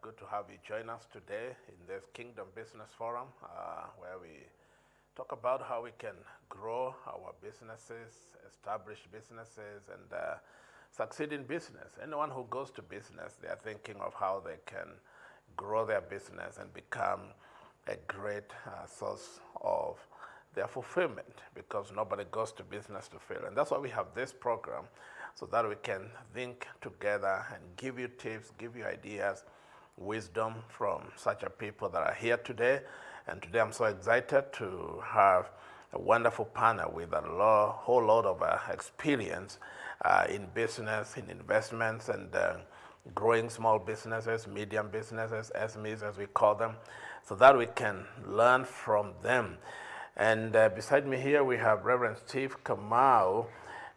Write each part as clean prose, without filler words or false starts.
good to have you join us today in this Kingdom Business Forum, where we talk about how we can grow our businesses, establish businesses, and succeed in business. Anyone who goes to business, they are thinking of how they can grow their business and become a great source of their fulfillment, because nobody goes to business to fail. And that's why we have this program, so that we can think together and give you tips, give you ideas, wisdom from such a people that are here today. And today I'm so excited to have a wonderful panel with a whole lot of experience in business, in investments, and growing small businesses, medium businesses, SMEs as we call them, so that we can learn from them. And beside me here we have Reverend Steve Kamau,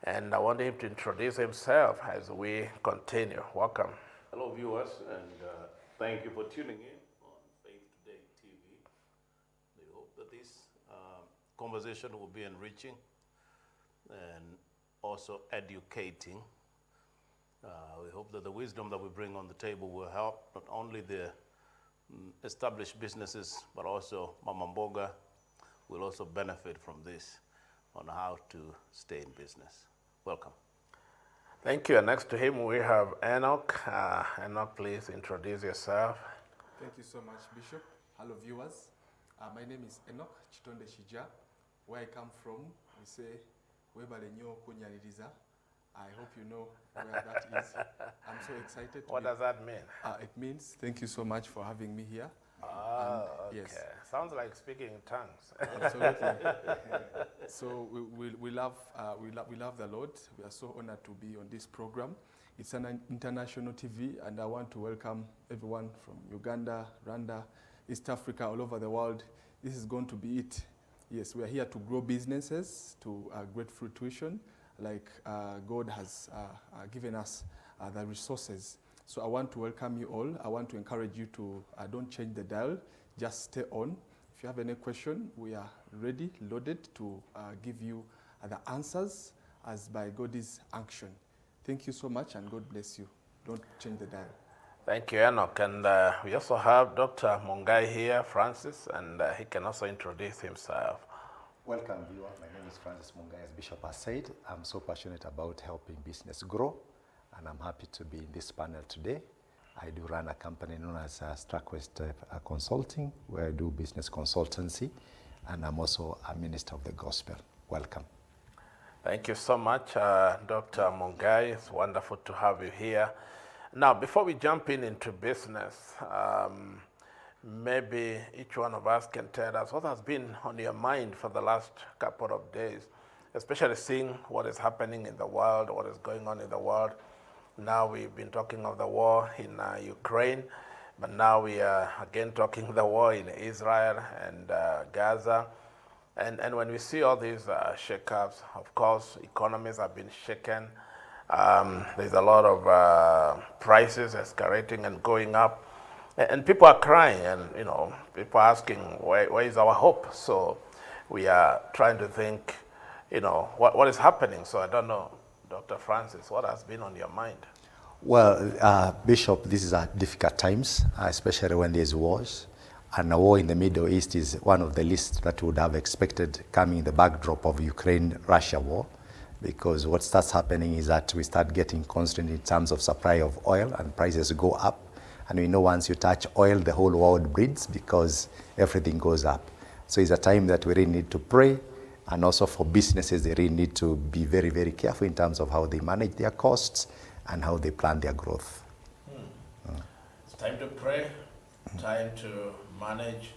and I want him to introduce himself as we continue. Welcome. Hello viewers, and thank you for tuning in on Faith Today TV. We hope that this conversation will be enriching and also educating. We hope that the wisdom that we bring on the table will help not only the established businesses, but also Mama Mboga will also benefit from this on how to stay in business. Welcome. Thank you. And next to him we have Enoch. Enoch, please introduce yourself. Thank you so much, Bishop. Hello viewers. My name is Enoch Chitonde Shija. Where I come from, we say, Webale nyo kunyaliriza. I hope you know where that is. I'm so excited. What does that mean? It means thank you so much for having me here. Okay. Yes. Sounds like speaking in tongues. Absolutely. So we love the Lord. We are so honored to be on this program. It's an international TV, and I want to welcome everyone from Uganda, Rwanda, East Africa, all over the world. This is going to be it. Yes, we are here to grow businesses to great fruition, like God has given us the resources. So I want to welcome you all. I want to encourage you to don't change the dial, just stay on. If you have any question, we are ready, loaded to give you the answers as by God's action. Thank you so much, and God bless you. Don't change the dial. Thank you, Enoch. And we also have Dr. Mungai here, Francis, and he can also introduce himself. Welcome, viewer. My name is Francis Mungai. As Bishop has said, I'm so passionate about helping business grow, and I'm happy to be in this panel today. I do run a company known as Starquest Consulting, where I do business consultancy, and I'm also a minister of the gospel. Welcome. Thank you so much, Dr. Mungai. It's wonderful to have you here. Now, before we jump into business, maybe each one of us can tell us what has been on your mind for the last couple of days, especially seeing what is happening in the world, what is going on in the world. Now we've been talking of the war in Ukraine, but now we are again talking the war in Israel and Gaza. And when we see all these shakeups, of course, economies have been shaken. There's a lot of prices escalating and going up. And people are crying, and people are asking, where is our hope? So we are trying to think, what is happening. So I don't know, Dr. Francis, what has been on your mind? Well, Bishop, this is difficult times, especially when there's wars. And a war in the Middle East is one of the least that we would have expected coming in the backdrop of Ukraine-Russia war. Because what starts happening is that we start getting constrained in terms of supply of oil, and prices go up. And we know once you touch oil, the whole world bleeds because everything goes up. So it's a time that we really need to pray. And also for businesses, they really need to be very, very careful in terms of how they manage their costs and how they plan their growth. It's time to pray, time to manage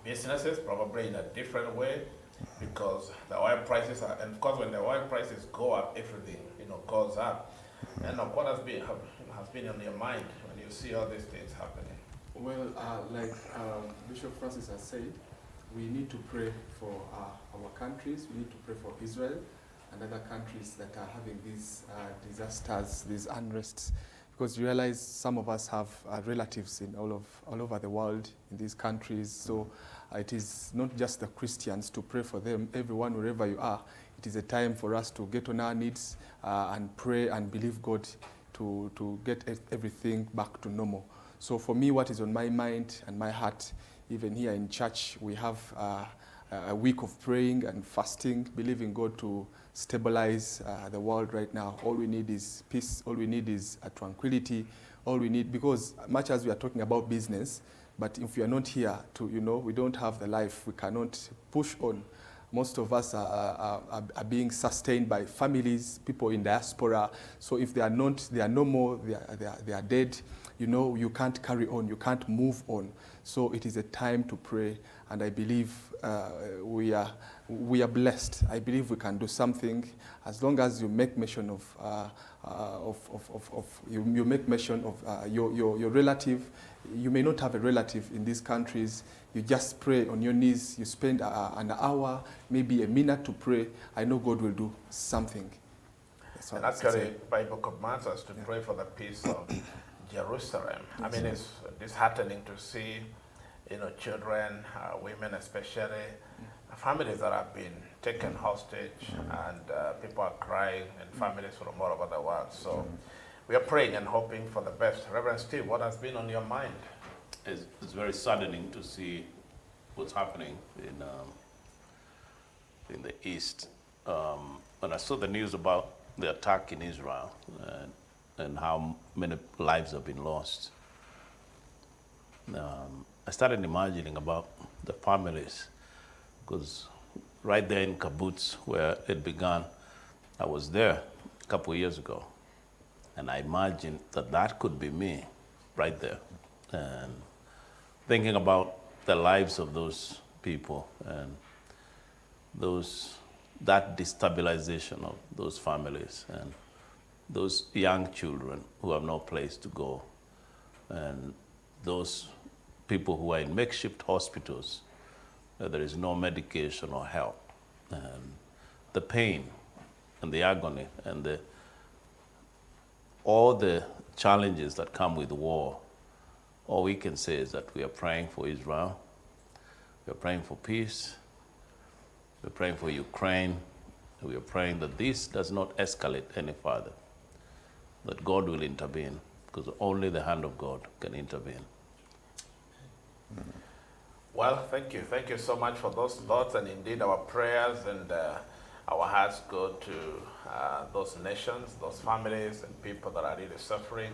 businesses, probably in a different way, because the oil prices are, and of course when the oil prices go up, everything goes up. And what has been on your mind when you see all these things happening? Well, like Bishop Francis has said, we need to pray for our countries. We need to pray for Israel and other countries that are having these disasters, these unrests, because you realize some of us have relatives in all over the world in these countries. So it is not just the Christians to pray for them. Everyone, wherever you are, it is a time for us to get on our knees and pray and believe God to get everything back to normal. So for me, what is on my mind and my heart, even here in church, we have a week of praying and fasting, believing God to stabilize the world right now. All we need is peace. All we need is tranquility. All we need, because much as we are talking about business, but if we are not here to, we don't have the life, we cannot push on. Most of us are being sustained by families, people in diaspora. So if they are no more, they are dead. You can't carry on, you can't move on. So it is a time to pray, and I believe we are blessed. I believe we can do something as long as you make mention of you make mention of your relative. You may not have a relative in these countries. You just pray on your knees. You spend an hour, maybe a minute to pray. I know God will do something. And actually, Bible commands us to pray for the peace of Jerusalem. I mean, it's disheartening to see, children, women especially, families that have been taken hostage, and people are crying, and families from all over the world. So we are praying and hoping for the best. Reverend Steve, what has been on your mind? It's very saddening to see what's happening in the East. When I saw the news about the attack in Israel and how many lives have been lost, I started imagining about the families, because right there in Kibbutz where it began, I was there a couple of years ago, and I imagined that could be me right there, and thinking about the lives of those people and that destabilization of those families and those young children who have no place to go, and those people who are in makeshift hospitals where there is no medication or help, and the pain and the agony and all the challenges that come with war. All we can say is that we are praying for Israel, we are praying for peace, we are praying for Ukraine, and we are praying that this does not escalate any further, that God will intervene, because only the hand of God can intervene. Well, thank you. Thank you so much for those thoughts, and indeed our prayers and our hearts go to those nations, those families and people that are really suffering.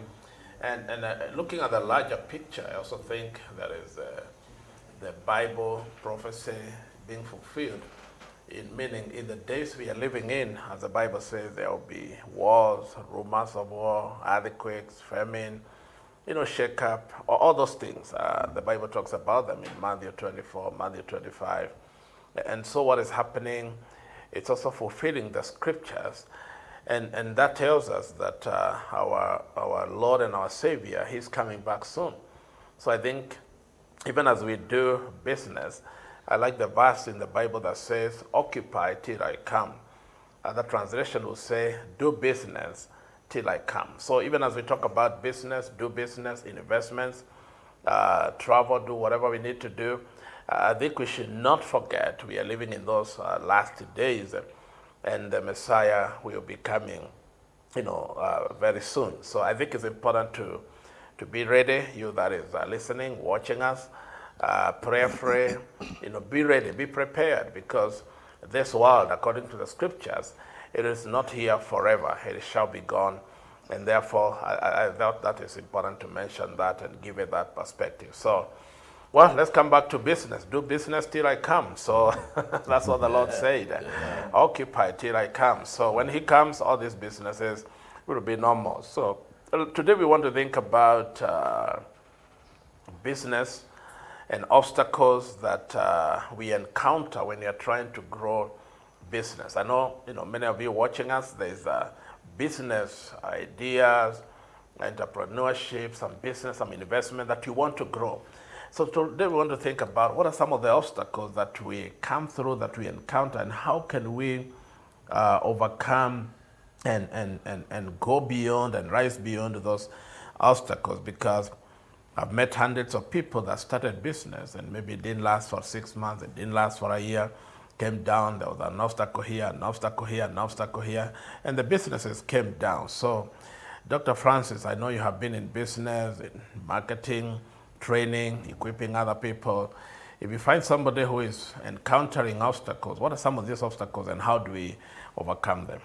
And looking at the larger picture, I also think there is the Bible prophecy being fulfilled, meaning in the days we are living in, as the Bible says, there will be wars, rumors of war, earthquakes, famine, shake up, all those things. The Bible talks about them in Matthew 24, Matthew 25. And so what is happening, it's also fulfilling the scriptures. And that tells us that our Lord and our Savior, He's coming back soon. So I think even as we do business, I like the verse in the Bible that says, occupy till I come. Other translation will say, do business till I come. So even as we talk about business, do business, investments, travel, do whatever we need to do, I think we should not forget we are living in those last days, and the Messiah will be coming, very soon. So I think it's important to be ready. You that is listening, watching us, prayerfully, be ready, be prepared, because this world, according to the scriptures, it is not here forever. It shall be gone. And therefore, I thought that is important to mention that and give it that perspective. So, well, let's come back to business. Do business till I come. So that's what the Lord said. Occupy till I come. So when He comes, all these businesses will be no more. So today we want to think about business and obstacles that we encounter when you're trying to grow business. I know, many of you watching us, there's business ideas, entrepreneurship, some business, some investment that you want to grow. So today we want to think about what are some of the obstacles that we come through, that we encounter, and how can we overcome and go beyond and rise beyond those obstacles, because I've met hundreds of people that started business and maybe it didn't last for 6 months, it didn't last for a year, came down, there was an obstacle here, an obstacle here, an obstacle here, and the businesses came down. So Dr. Francis, I know you have been in business, in marketing, training, equipping other people. If you find somebody who is encountering obstacles, what are some of these obstacles and how do we overcome them?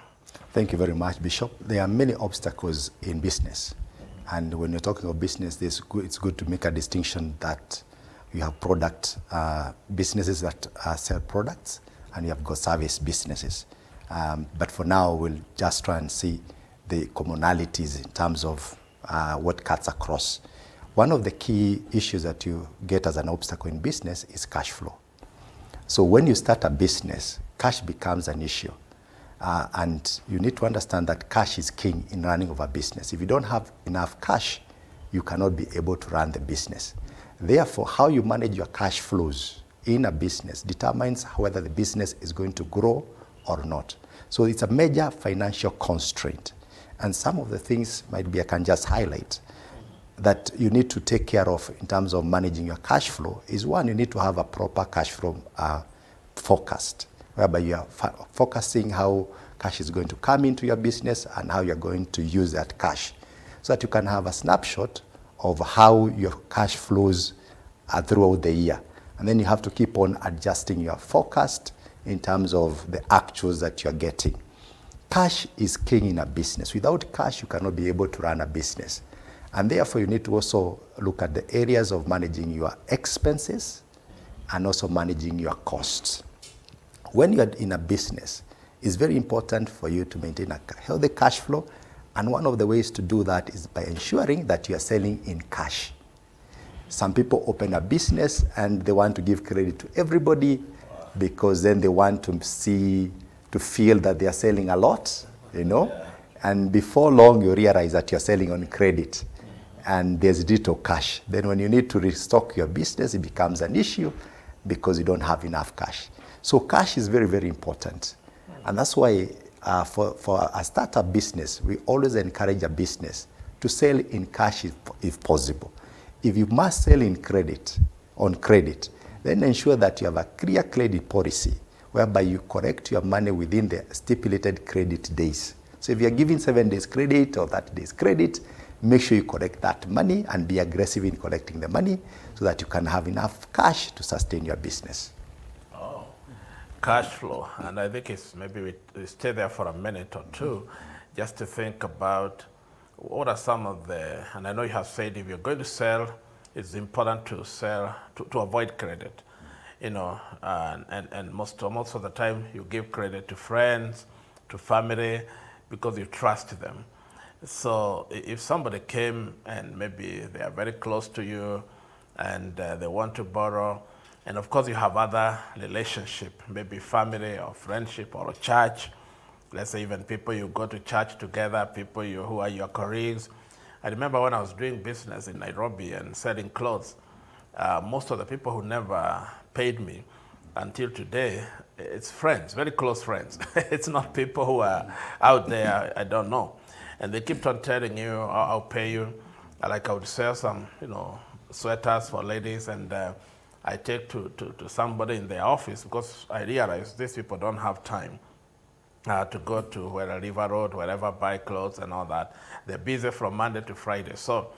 Thank you very much, Bishop. There are many obstacles in business. And when you're talking of business, it's good to make a distinction that you have product businesses that sell products, and you have got service businesses. But for now, we'll just try and see the commonalities in terms of what cuts across. One of the key issues that you get as an obstacle in business is cash flow. So when you start a business, cash becomes an issue. And you need to understand that cash is king in running of a business. If you don't have enough cash, you cannot be able to run the business. Therefore, how you manage your cash flows in a business determines whether the business is going to grow or not. So it's a major financial constraint. And some of the things might be, I can just highlight, that you need to take care of in terms of managing your cash flow is one, you need to have a proper cash flow forecast, whereby you are focusing how cash is going to come into your business and how you're going to use that cash, so that you can have a snapshot of how your cash flows throughout the year. And then you have to keep on adjusting your forecast in terms of the actuals that you're getting. Cash is king in a business. Without cash, you cannot be able to run a business. And therefore, you need to also look at the areas of managing your expenses and also managing your costs. When you're in a business, it's very important for you to maintain a healthy cash flow. And one of the ways to do that is by ensuring that you are selling in cash. Some people open a business and they want to give credit to everybody because then they want to feel that they are selling a lot, you know. Yeah. And before long, you realize that you're selling on credit and there's little cash. Then when you need to restock your business, it becomes an issue because you don't have enough cash. So cash is very, very important. And that's why for a startup business, we always encourage a business to sell in cash if possible. If you must sell on credit, then ensure that you have a clear credit policy whereby you correct your money within the stipulated credit days. So if you're giving 7 days credit or 30 days credit, make sure you correct that money and be aggressive in collecting the money so that you can have enough cash to sustain your business. Oh, cash flow. And I think it's maybe we stay there for a minute or two just to think about what are some of the, and I know you have said if you're going to sell, it's important to sell, to avoid credit, you know, and most of the time you give credit to friends, to family, because you trust them. So if somebody came and maybe they are very close to you and they want to borrow, and of course you have other relationship, maybe family or friendship or a church, let's say even people you go to church together, people who are your colleagues. I remember when I was doing business in Nairobi and selling clothes, most of the people who never paid me until today, it's friends, very close friends. It's not people who are out there, I don't know. And they keep on telling you, I'll pay you. Like I would sell some, sweaters for ladies, and I take to somebody in their office because I realize these people don't have time to go to River Road, wherever, buy clothes and all that. They're busy from Monday to Friday. So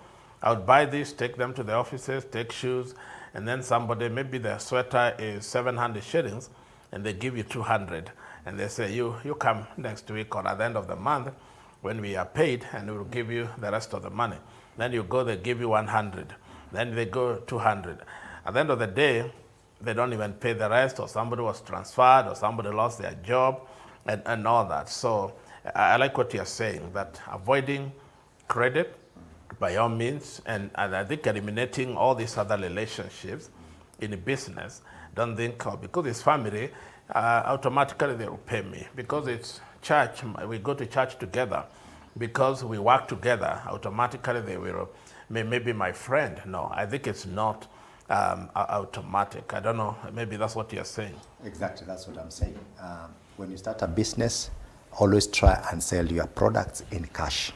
I would buy this, take them to the offices, take shoes, and then somebody, maybe their sweater is 700 shillings, and they give you 200. And they say, you come next week or at the end of the month when we are paid, and we will give you the rest of the money. Then you go, they give you 100. Then they go 200. At the end of the day, they don't even pay the rest, or somebody was transferred, or somebody lost their job, and all that. So I like what you're saying, that avoiding credit by all means, and I think eliminating all these other relationships in a business. Don't think, because it's family, automatically they will pay me. Because it's church, we go to church together. Because we work together, automatically they will, maybe my friend. No, I think it's not automatic. I don't know, maybe that's what you're saying. Exactly, that's what I'm saying. When you start a business, always try and sell your products in cash.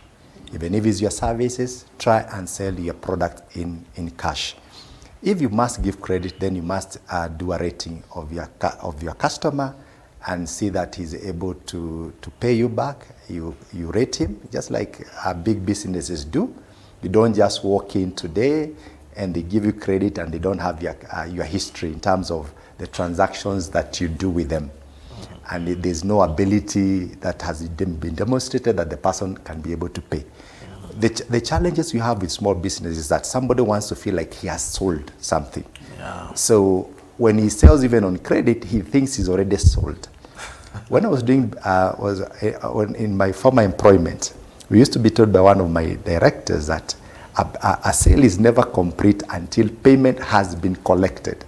Even if it's your services, try and sell your product in cash. If you must give credit, then you must do a rating of your customer and see that he's able to pay you back. You rate him, just like big businesses do. You don't just walk in today and they give you credit and they don't have your history in terms of the transactions that you do with them. And there's no ability that has been demonstrated that the person can be able to pay. The challenges you have with small business is that somebody wants to feel like he has sold something. Yeah. So when he sells even on credit, he thinks he's already sold. When I was doing, in my former employment, we used to be told by one of my directors that a sale is never complete until payment has been collected.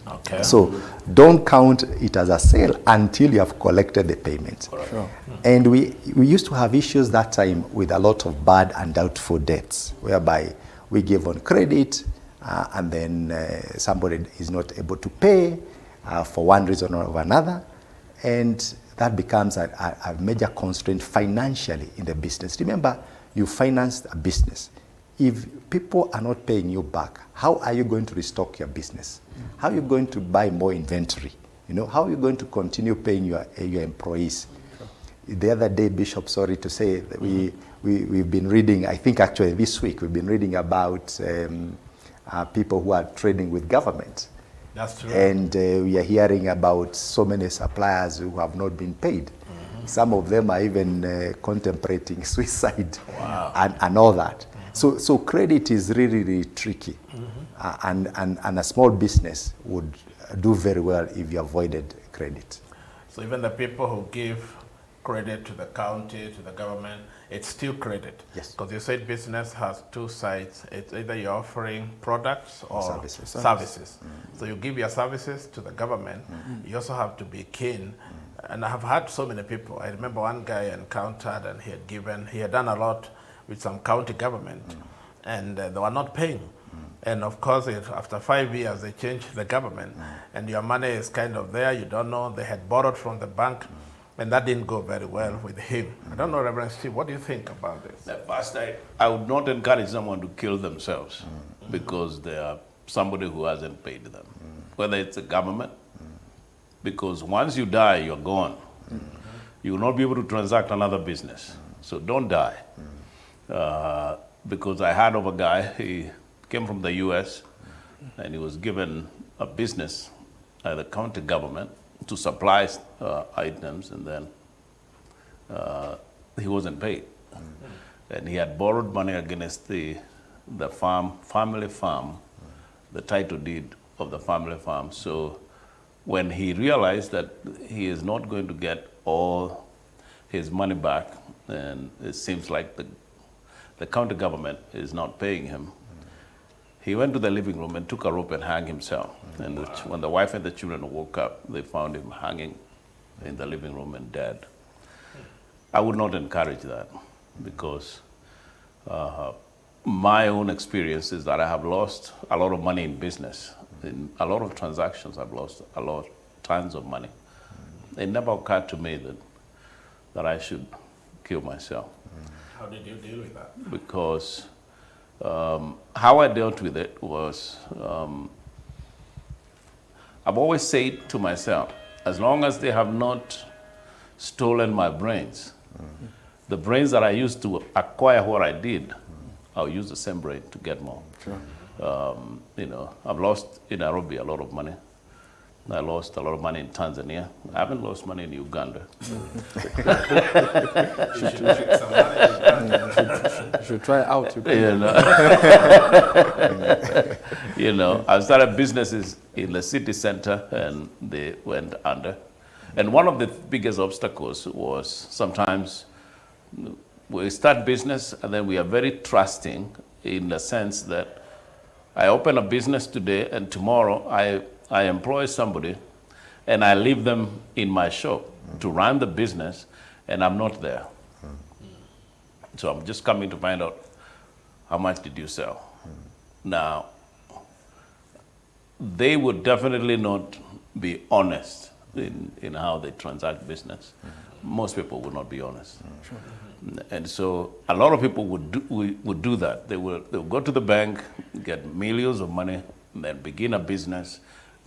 Okay. So don't count it as a sale until you have collected the payment. Sure. And we used to have issues that time with a lot of bad and doubtful debts, whereby we give on credit and then somebody is not able to pay for one reason or another. And that becomes a major constraint financially in the business. Remember, you financed a business. If people are not paying you back, how are you going to restock your business? How are you going to buy more inventory? How are you going to continue paying your employees? The other day, Bishop, sorry to say, that we've been reading, I think actually this week, we've been reading about people who are trading with government. That's true. And we are hearing about so many suppliers who have not been paid. Some of them are even contemplating suicide. Wow. and all that. So credit is really, really tricky. And a small business would do very well if you avoided credit. So even the people who give credit to the county, to the government, it's still credit. Yes. Because you said business has two sides. It's either you're offering products or Services. So you give your services to the government. You also have to be keen. And I have had so many people. I remember one guy I encountered and he had done a lot with some county government and they were not paying. And of course, after 5 years, they changed the government and your money is kind of there. You don't know. They had borrowed from the bank and that didn't go very well with him. I don't know, Reverend Steve, what do you think about this? First, I would not encourage someone to kill themselves because they are somebody who hasn't paid them, whether it's a government, because once you die, you're gone. You will not be able to transact another business. So don't die. Because I heard of a guy, he came from the US and he was given a business by the county government to supply items, and then he wasn't paid. And he had borrowed money against the family farm, the title deed of the family farm. So when he realized that he is not going to get all his money back, and it seems like the county government is not paying him, he went to the living room and took a rope and hanged himself. And when the wife and the children woke up, they found him hanging in the living room and dead. I would not encourage that because my own experience is that I have lost a lot of money in business. In a lot of transactions, I've lost tons of money. It never occurred to me that I should kill myself. How did you deal with that? Because how I dealt with it was, I've always said to myself, as long as they have not stolen my brains, the brains that I used to acquire what I did, I'll use the same brain to get more. Sure. I've lost in Nairobi a lot of money. I lost a lot of money in Tanzania. I haven't lost money in Uganda. You should try out. I started businesses in the city center and they went under. And one of the biggest obstacles was sometimes we start business and then we are very trusting in the sense that I open a business today and tomorrow I employ somebody and I leave them in my shop to run the business and I'm not there. So I'm just coming to find out how much did you sell. Now, they would definitely not be honest in how they transact business. Most people would not be honest. And so a lot of people would do that. They will go to the bank, get millions of money, and then begin a business,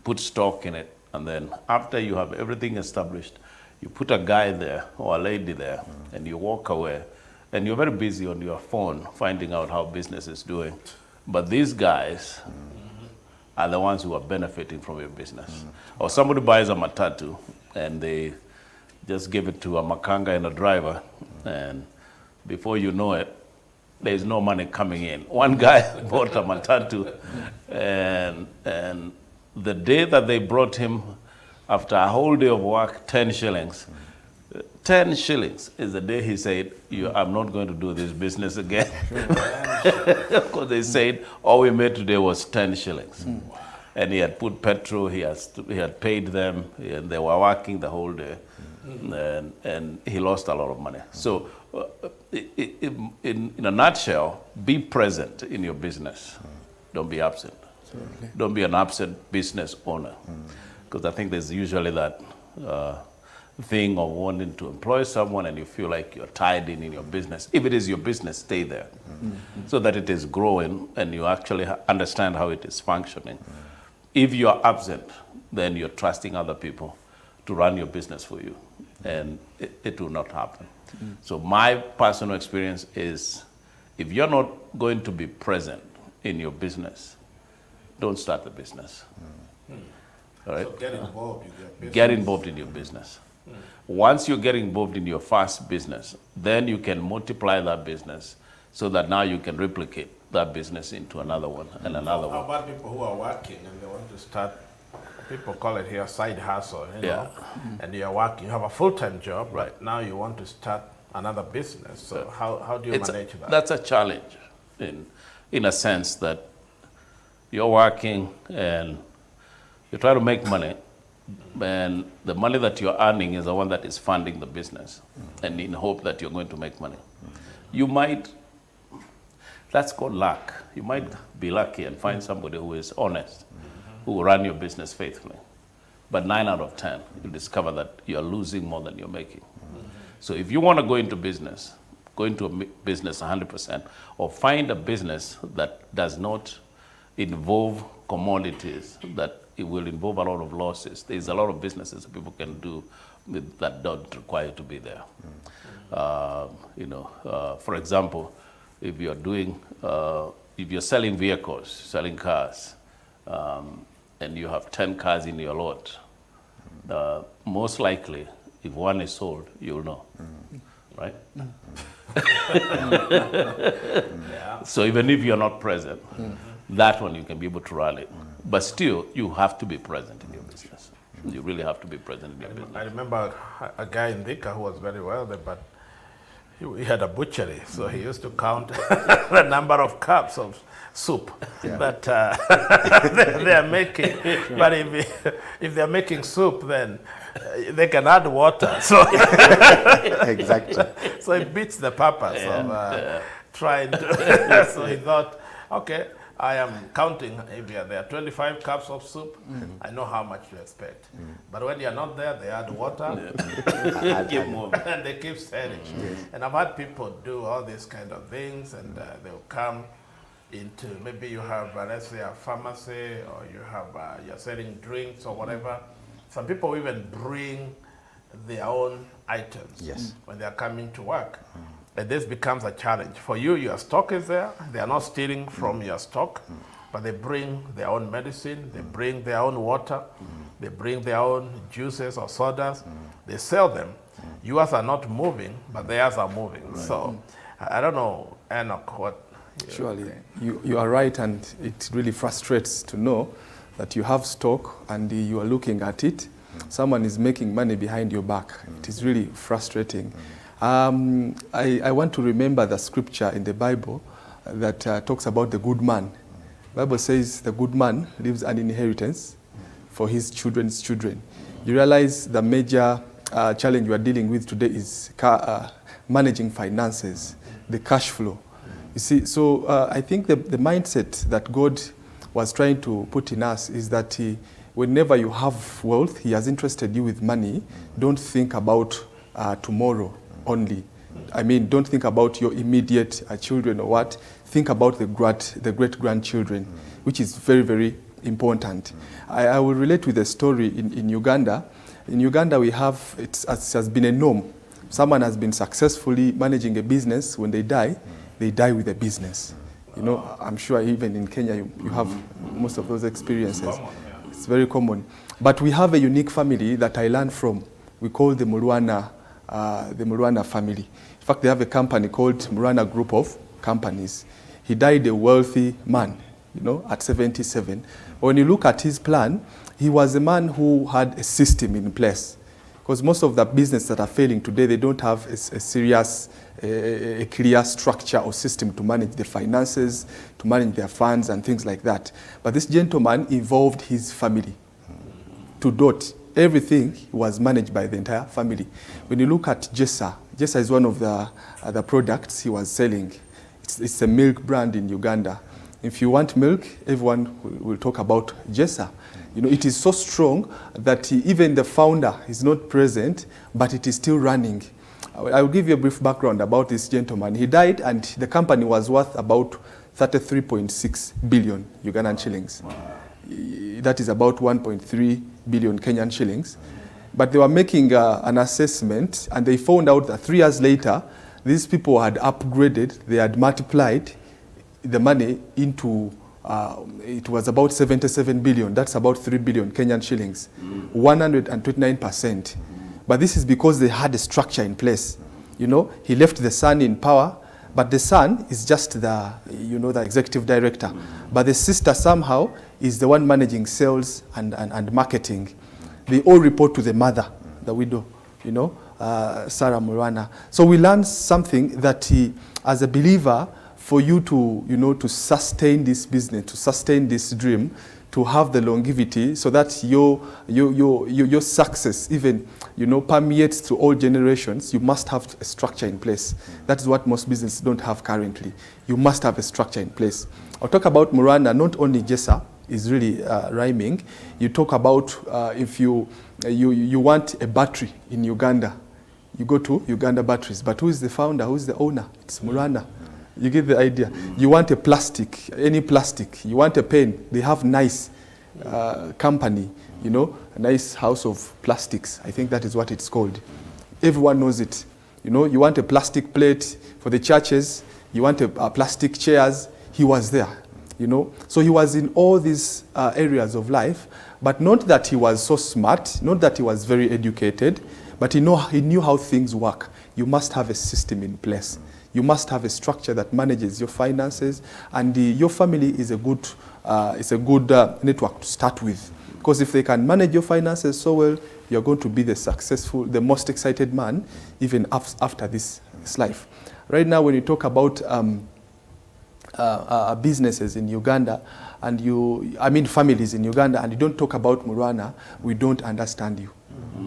put stock in it, And then after you have everything established, you put a guy there or a lady there, and you walk away, and you're very busy on your phone finding out how business is doing. But these guys are the ones who are benefiting from your business. Or somebody buys a matatu, and they just give it to a makanga and a driver, and before you know it, there's no money coming in. One guy bought a matatu, and the day that they brought him, after a whole day of work, 10 shillings. 10 shillings is the day he said, I'm not going to do this business again. Because they said, all we made today was 10 shillings. And he had put petrol, he had paid them, and they were working the whole day. And he lost a lot of money. So in a nutshell, be present in your business. Don't be absent. Don't be an absent business owner. Because I think there's usually that thing of wanting to employ someone and you feel like you're tied in your business. If it is your business, stay there so that it is growing and you actually understand how it is functioning. If you're absent, then you're trusting other people to run your business for you, and it will not happen. So my personal experience is, if you're not going to be present in your business, don't start the business. All right? So get involved in your business. Get involved in your business. Once you get involved in your first business, then you can multiply that business so that now you can replicate that business into another one and another one. How about people who are working and they want to start, people call it here side hustle, you know, and you're working, you have a full-time job, Right. but now you want to start another business. So how do you manage that? That's a challenge in a sense that you're working and you try to make money, and the money that you're earning is the one that is funding the business, and in hope that you're going to make money. You might, that's called luck. You might be lucky and find somebody who is honest, who will run your business faithfully. But 9 out of 10, you discover that you're losing more than you're making. So if you want to go into business, go into a business 100%, or find a business that does not involve commodities, that it will involve a lot of losses. There's a lot of businesses that people can do that don't require you to be there. For example, if you're doing, if you're selling vehicles, selling cars, and you have 10 cars in your lot, most likely, if one is sold, you'll know, right? So even if you're not present, that one you can be able to run it. But still, you have to be present in your business. You really have to be present in your business. I remember a guy in Thika who was very wealthy, but he had a butchery, so he used to count the number of cups of soup that they are making. But if they're making soup, then they can add water. So Exactly. so it beats the purpose of trying to. So he thought, okay, I am counting, if there are 25 cups of soup, I know how much to expect. But when you're not there, they add water, Keep moving. and they keep selling. And I've had people do all these kind of things, and they'll come into, maybe you have, let's say, a pharmacy, or you have, you're selling drinks or whatever. Some people even bring their own items when they're coming to work. And this becomes a challenge. For you, your stock is there. They are not stealing from your stock, but they bring their own medicine, they bring their own water, they bring their own juices or sodas. They sell them. Yours are not moving, but theirs are moving. Right. So I don't know, Enoch, what... Surely, you are right, and it really frustrates to know that you have stock and you are looking at it. Someone is making money behind your back. It is really frustrating. I want to remember the scripture in the Bible that talks about the good man. The Bible says the good man leaves an inheritance for his children's children. You realize the major challenge we are dealing with today is managing finances, the cash flow. You see, so I think the mindset that God was trying to put in us is that whenever you have wealth, He has entrusted you with money, don't think about tomorrow only. I mean, don't think about your immediate children or what. Think about the great grandchildren, which is very, very important. I will relate with a story in Uganda. In Uganda, we have, it has been a norm. Someone has been successfully managing a business. When they die with a business. You know, I'm sure even in Kenya, you have most of those experiences. Common, yeah. It's very common. But we have a unique family that I learned from. We call the Mulwana family. In fact, they have a company called Mulwana Group of Companies. He died a wealthy man, you know, at 77. When you look at his plan, he was a man who had a system in place. Because most of the businesses that are failing today, they don't have a serious, a clear structure or system to manage the finances, to manage their funds and things like that. But this gentleman involved his family to dot. Everything was managed by the entire family. When you look at Jessa is one of the products he was selling. It's a milk brand in Uganda. If you want milk, everyone will talk about Jessa. You know, it is so strong that even the founder is not present, but it is still running. I will give you a brief background about this gentleman. He died and the company was worth about 33.6 billion Ugandan shillings. Wow. That is about 1.3 billion Kenyan shillings. But they were making an assessment and they found out that 3 years later, these people had upgraded, they had multiplied the money into, it was about 77 billion. That's about 3 billion Kenyan shillings, 129%. But this is because they had a structure in place. You know, he left the son in power, but the son is just the, you know, the executive director. But the sister somehow is the one managing sales and marketing. They all report to the mother, the widow, you know, Sarah Mulwana. So we learned something that as a believer, for you to, you know, to sustain this business, to sustain this dream, to have the longevity so that your success even, you know, permeates to all generations, you must have a structure in place. That is what most businesses don't have currently. You must have a structure in place. I'll talk about Mulwana, not only Jessa is really rhyming. You talk about if you want a battery in Uganda, you go to Uganda Batteries. But who is the founder? Who is the owner? It's Mulwana. You get the idea. You want a plastic, any plastic. You want a pen. They have nice company, you know, a nice house of plastics. I think that is what it's called. Everyone knows it. You know, you want a plastic plate for the churches. You want a plastic chairs. He was there, you know. So he was in all these areas of life, but not that he was so smart, not that he was very educated, but he knew how things work. You must have a system in place. You must have a structure that manages your finances, and your family is a good, network to start with. Because if they can manage your finances so well, you're going to be the successful, the most excited man, even after this life. Right now, when you talk about businesses in Uganda, and families in Uganda, and you don't talk about Mulwana, we don't understand you.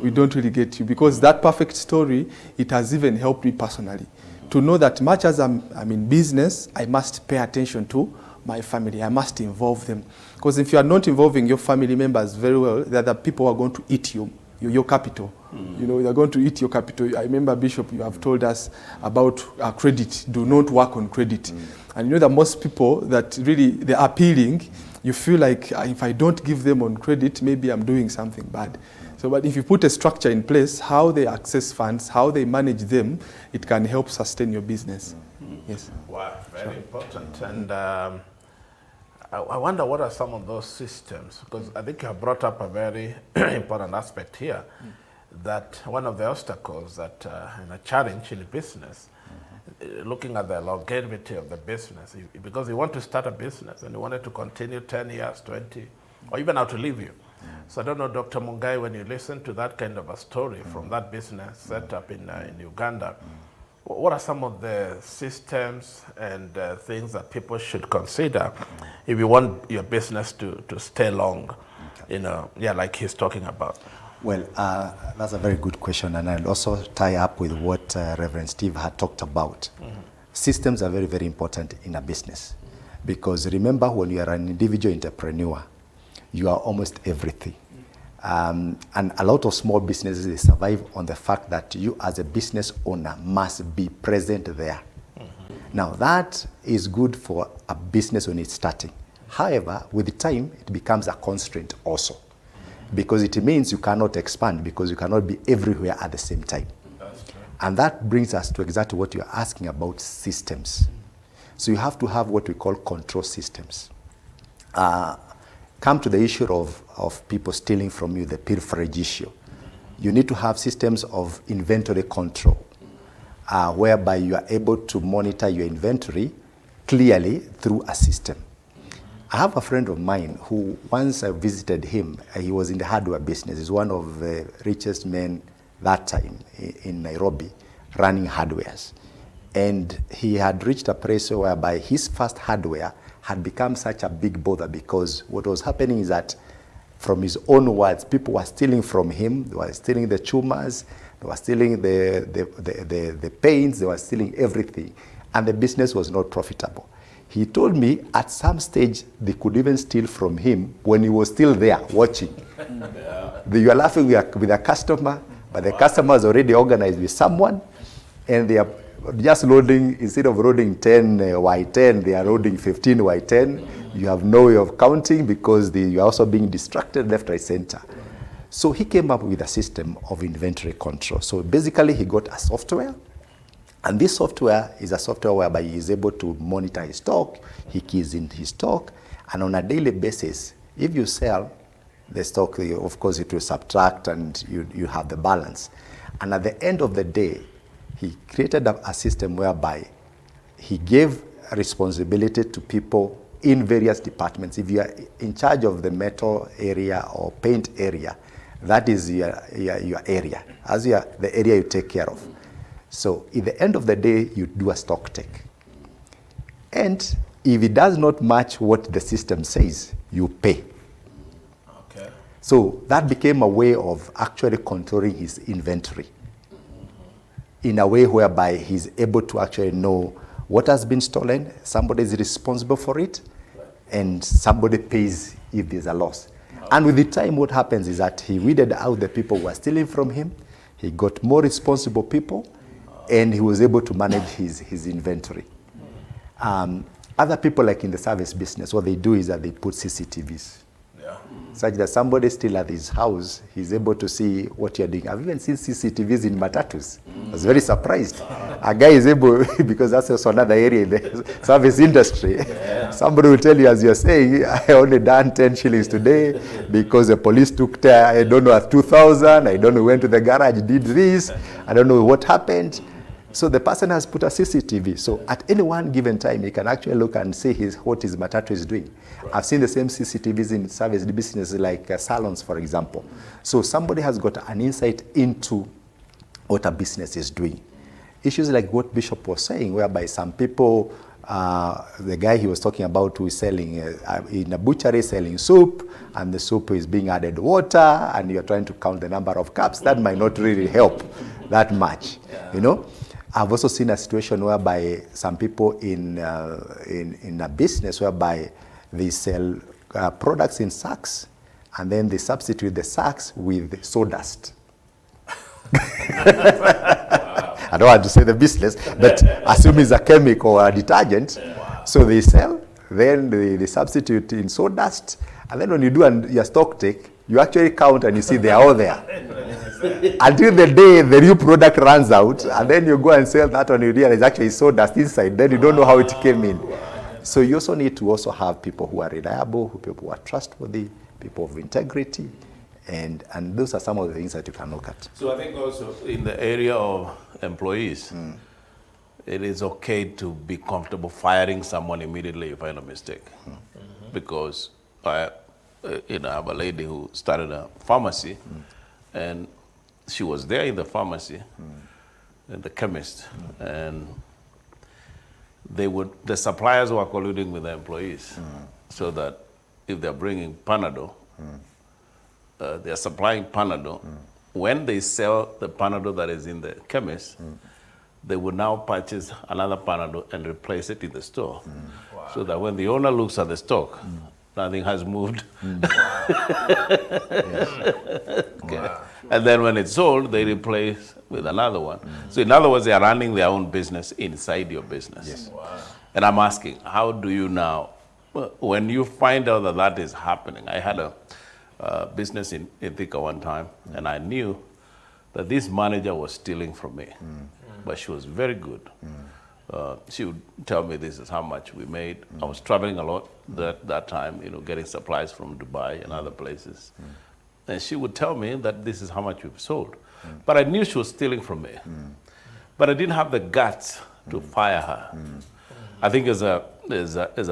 We don't really get you, because that perfect story, it has even helped me personally. To know that much as I'm in business, I must pay attention to my family. I must involve them. Because if you are not involving your family members very well, the other people are going to eat your capital. You know, they're going to eat your capital. I remember, Bishop, you have told us about credit. Do not work on credit. And you know that most people that really, they're appealing, you feel like if I don't give them on credit, maybe I'm doing something bad. So, but if you put a structure in place, how they access funds, how they manage them, it can help sustain your business. Yes. Wow, very important. And I wonder what are some of those systems, because I think you have brought up a very important aspect here, that one of the obstacles that, and a challenge in business, looking at the longevity of the business, because you want to start a business and you want it to continue 10 years, 20, or even outlive you. So I don't know, Dr. Mungai, when you listen to that kind of a story from that business set up in Uganda, what are some of the systems and things that people should consider if you want your business to stay long, you know, like he's talking about? Well, that's a very good question, and I'll also tie up with what Reverend Steve had talked about. Systems are very, very important in a business, because remember, when you are an individual entrepreneur, you are almost everything. And a lot of small businesses, they survive on the fact that you as a business owner must be present there. Now, that is good for a business when it's starting. However, with time, it becomes a constraint also, because it means you cannot expand because you cannot be everywhere at the same time. That's true. And that brings us to exactly what you're asking about systems. So you have to have what we call control systems. Come to the issue of people stealing from you, the pilferage issue. You need to have systems of inventory control, whereby you are able to monitor your inventory clearly through a system. I have a friend of mine who, once I visited him, he was in the hardware business. He's one of the richest men that time in Nairobi, running hardwares. And he had reached a place whereby his first hardware had become such a big bother, because what was happening is that, from his own words, people were stealing from him. They were stealing the tumors, they were stealing the paints, they were stealing everything. And the business was not profitable. He told me at some stage they could even steal from him when he was still there watching. You are laughing with a customer, but the customer is already organized with someone, and they are just loading, instead of loading 10 Y10, they are loading 15 Y10. You have no way of counting because you are also being distracted left, right, center. So he came up with a system of inventory control. So basically he got a software, and this software is a software whereby he is able to monitor his stock, he keys in his stock, and on a daily basis, if you sell the stock, of course it will subtract and you have the balance. And at the end of the day, he created a system whereby he gave responsibility to people in various departments. If you are in charge of the metal area or paint area, that is your area, the area you take care of. So at the end of the day, you do a stock take. And if it does not match what the system says, you pay. Okay. So that became a way of actually controlling his inventory in a way whereby he's able to actually know what has been stolen, somebody is responsible for it, and somebody pays if there's a loss. And with the time, what happens is that he weeded out the people who are stealing from him, he got more responsible people, and he was able to manage his inventory. Other people, like in the service business, what they do is that they put CCTVs. Such that somebody still at his house, he's able to see what you're doing. I've even seen CCTVs in matatus. I was very surprised. A guy is able, because that's also another area in the service industry. Yeah. Somebody will tell you, as you're saying, I only done 10 shillings today because the police took, I don't know, 2,000. I don't know, went to the garage, did this. I don't know what happened. So the person has put a CCTV. So at any one given time, he can actually look and see what his matatu is doing. Right. I've seen the same CCTVs in service businesses like salons, for example. So somebody has got an insight into what a business is doing. Issues like what Bishop was saying, whereby some people, the guy he was talking about who is selling in a butchery, selling soup, and the soup is being added water, and you're trying to count the number of cups. That might not really help that much, you know. I've also seen a situation whereby some people in a business whereby they sell products in sacks, and then they substitute the sacks with sawdust. I don't want to say the business, but assume it's a chemical or a detergent. Wow. So they sell, then they substitute in sawdust, and then when you do your stock take, you actually count and you see they are all there. Until the day the new product runs out, and then you go and sell that one, you realize actually sawdust inside, then you don't know how it came in. So you also need to also have people who are reliable, people who are trustworthy, people of integrity, and those are some of the things that you can look at. So I think also in the area of employees, it is okay to be comfortable firing someone immediately if you find a mistake. Because I have a lady who started a pharmacy, and she was there in the pharmacy, and the chemist, and the suppliers were colluding with the employees, so that if they're bringing Panadol, they're supplying Panadol. When they sell the Panadol that is in the chemist, they would now purchase another Panadol and replace it in the store. Wow. So that when the owner looks at the stock, nothing has moved. Okay. Wow. And then when it's sold, they replace with another one. So in other words, they are running their own business inside your business. Yes. Wow. And I'm asking, how do you now when you find out that that is happening, I had a business in Thika one time, and I knew that this manager was stealing from me, but she was very good. She would tell me this is how much we made. I was traveling a lot that time, getting supplies from Dubai and other places. And she would tell me that this is how much we've sold. But I knew she was stealing from me. But I didn't have the guts to fire her. I think as a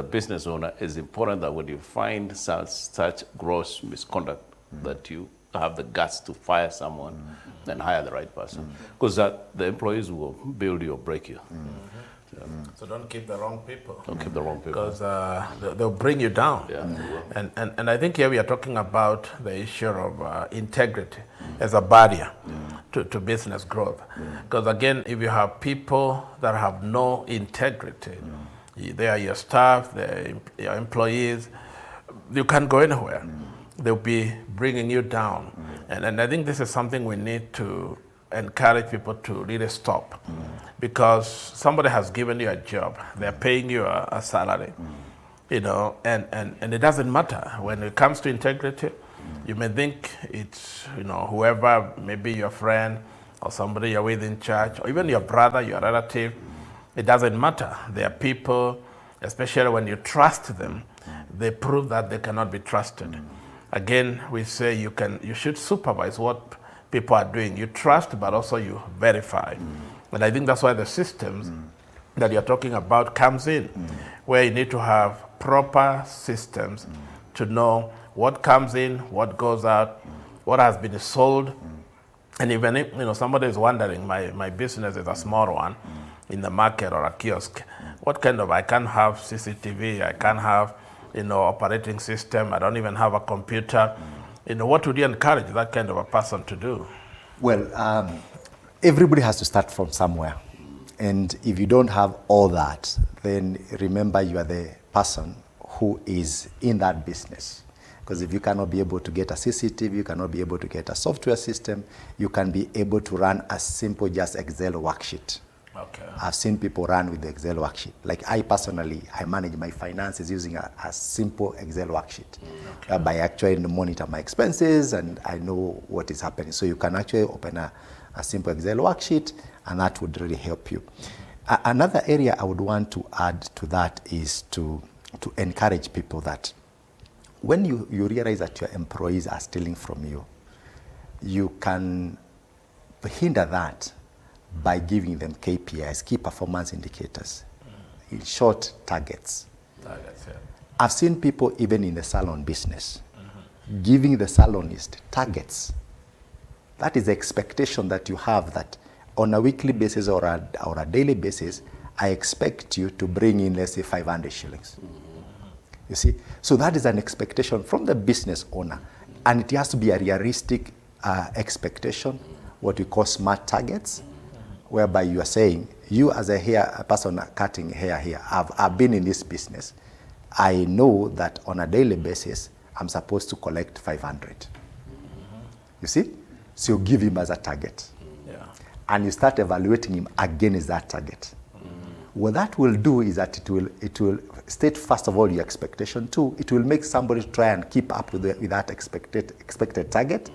business owner, it's important that when you find such gross misconduct, that you have the guts to fire someone and hire the right person. Because the employees will build you or break you. So don't keep the wrong people. Don't keep the wrong people. Because they'll bring you down. Yeah. And I think here we are talking about the issue of integrity as a barrier to business growth. Because again, if you have people that have no integrity, they are your staff, they're your employees, you can't go anywhere. They'll be bringing you down. And I think this is something we need to encourage people to really stop. Because somebody has given you a job, they're paying you a salary, and it doesn't matter. When it comes to integrity, you may think it's, whoever, maybe your friend or somebody you're with in church, or even your brother, your relative, it doesn't matter. They are people, especially when you trust them, they prove that they cannot be trusted. Again, we say you should supervise what people are doing. You trust, but also you verify. And I think that's why the systems that you're talking about comes in, where you need to have proper systems to know what comes in, what goes out, what has been sold. And even if somebody is wondering, my business is a small one in the market or a kiosk, what kind of, I can't have CCTV, I can't have operating system, I don't even have a computer. What would you encourage that kind of a person to do? Well, everybody has to start from somewhere. And if you don't have all that, then remember you are the person who is in that business. Because if you cannot be able to get a CCTV, you cannot be able to get a software system, you can be able to run a simple just Excel worksheet. Okay. I've seen people run with the Excel worksheet. Like I personally, I manage my finances using a simple Excel worksheet. By actually monitor my expenses and I know what is happening. So you can actually open a simple Excel worksheet and that would really help you. Another area I would want to add to that is to encourage people that when you realize that your employees are stealing from you, you can hinder that by giving them KPIs, key performance indicators, in short, targets. I've seen people even in the salon business giving the salonist targets. That is the expectation that you have, that on a weekly basis or a daily basis, I expect you to bring in, let's say, 500 shillings. You see? So that is an expectation from the business owner. And it has to be a realistic expectation, what we call smart targets, whereby you are saying, you as a person cutting hair here, I've been in this business. I know that on a daily basis, I'm supposed to collect 500. You see? So you give him as a target. And you start evaluating him against that target. What that will do is that it will state, first of all, your expectation. Two, it will make somebody try and keep up with that expected target.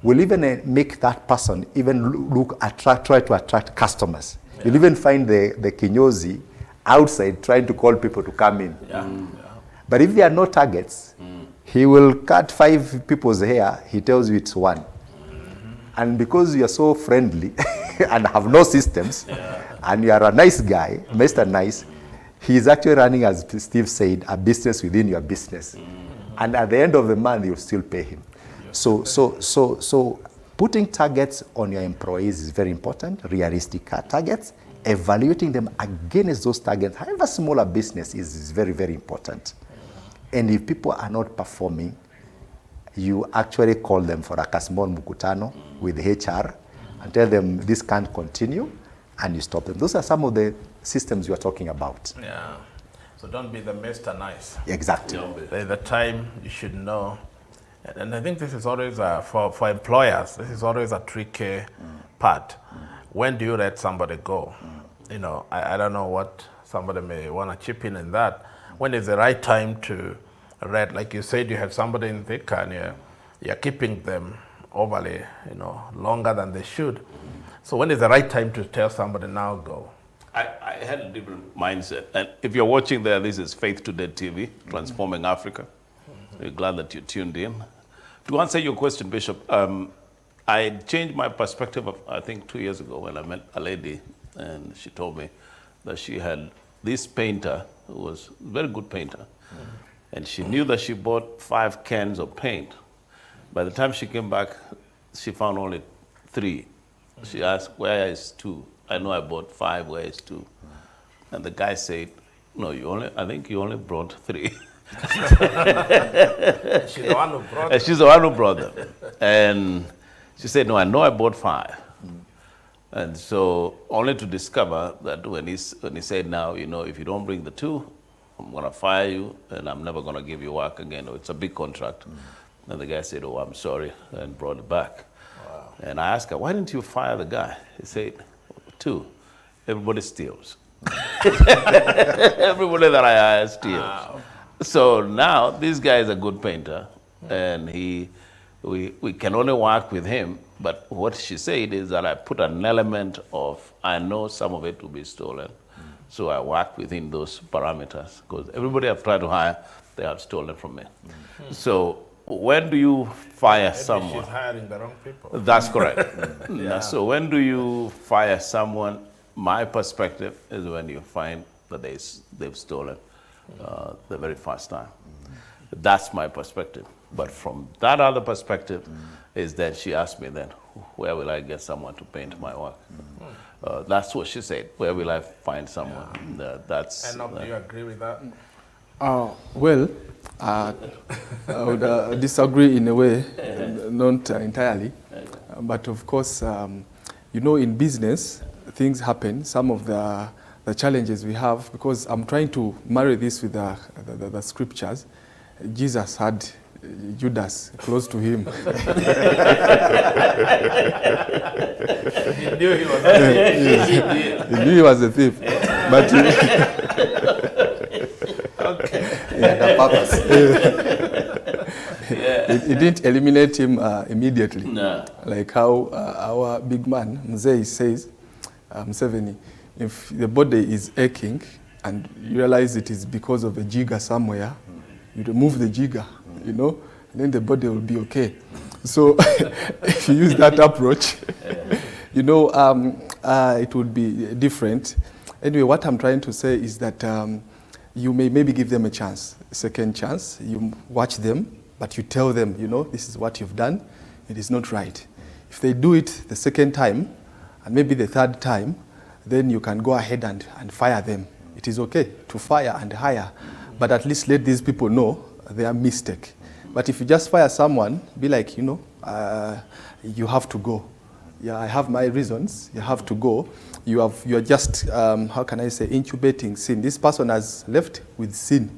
Will even make that person even try to attract customers. You'll even find the kinyozi outside trying to call people to come in. But if there are no targets, he will cut 5 people's hair, he tells you it's 1. And because you are so friendly and have no systems, and you are a nice guy, Mr. Nice, he is actually running, as Steve said, a business within your business. And at the end of the month, you'll still pay him. So putting targets on your employees is very important, realistic targets. Evaluating them against those targets, however small a business is very, very important. And if people are not performing, you actually call them for a small mukutano with HR and tell them this can't continue, and you stop them. Those are some of the systems you are talking about. Yeah. So don't be the Mr. Nice. Exactly. There's the time you should know. And I think this is always, for employers, this is always a tricky part. When do you let somebody go? I don't know what somebody may want to chip in that. when is the right time to rent? Like you said, you have somebody in thick and you're keeping them overly, longer than they should. So when is the right time to tell somebody now go? I had a different mindset. And if you're watching there, this is Faith Today TV, Transforming Africa. We're glad that you tuned in. To answer your question, Bishop, I changed my perspective, I think 2 years ago when I met a lady, and she told me that she had this painter who was a very good painter, and she knew that she bought 5 cans of paint. By the time she came back, she found only 3. She asked, where is 2? I know I bought 5, where is 2? And the guy said, no, I think you only brought 3. She's the one who brought them. She's the one who brought them. And she said, no, I know I bought 5. And so only to discover that when he said, now, if you don't bring the 2, I'm going to fire you and I'm never going to give you work again. It's a big contract. And the guy said, oh, I'm sorry, and brought it back. Wow. And I asked her, why didn't you fire the guy? He said, 2, everybody steals. Everybody that I hire steals. Wow. So now this guy is a good painter, and we can only work with him. But what she said is that I put an element of, I know some of it will be stolen. So I work within those parameters, because everybody I've tried to hire, they have stolen from me. So when do you fire someone? She's hiring the wrong people. That's correct. Yeah. So when do you fire someone? My perspective is when you find that they've stolen the very first time. That's my perspective. But from that other perspective is that she asked me then, where will I get someone to paint my work? That's what she said. Where will I find someone? That's. And do you agree with that? Well, I would disagree in a way, not entirely. But of course, in business, things happen. Some of the challenges we have, because I'm trying to marry this with the scriptures. Jesus had Judas close to him. He knew he was a thief. He knew he was a thief. But okay. The purpose. It didn't eliminate him immediately. No. Like how our big man, Mzee, says, Museveni, if the body is aching and you realize it is because of a jigger somewhere, you remove the jigger, and then the body will be okay. So if you use that approach, it would be different. Anyway, what I'm trying to say is that you may maybe give them a chance, a second chance. You watch them, but you tell them, this is what you've done. It is not right. If they do it the second time, and maybe the third time, then you can go ahead and fire them. It is okay to fire and hire, but at least let these people know their mistake. But if you just fire someone, be like, you have to go. Yeah, I have my reasons. You have to go. You are just, how can I say, incubating sin. This person has left with sin.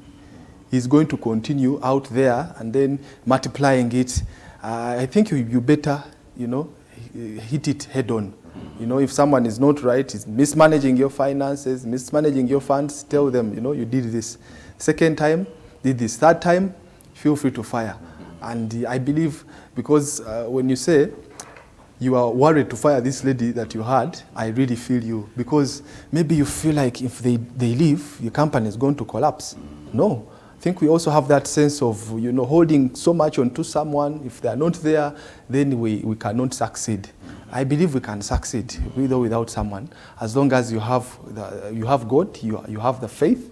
He's going to continue out there and then multiplying it. I think you better, hit it head on. If someone is not right, is mismanaging your finances, mismanaging your funds, tell them, you did this. Second time, did this. Third time, feel free to fire. And I believe, because when you say you are worried to fire this lady that you had, I really feel you. Because maybe you feel like if they leave, your company is going to collapse. No. I think we also have that sense of, holding so much onto someone. If they are not there, then we cannot succeed. I believe we can succeed with or without someone, as long as you have God, you have the faith.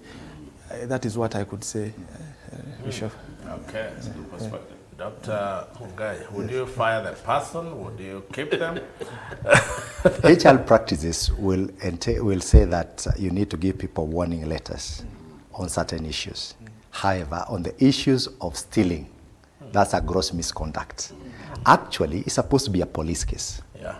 That is what I could say, Bishop. Okay, that's a good perspective. Dr. Hungai, would you fire the person? Would you keep them? HR practices will say that you need to give people warning letters on certain issues. However, on the issues of stealing, that's a gross misconduct. Actually, it's supposed to be a police case. Yeah.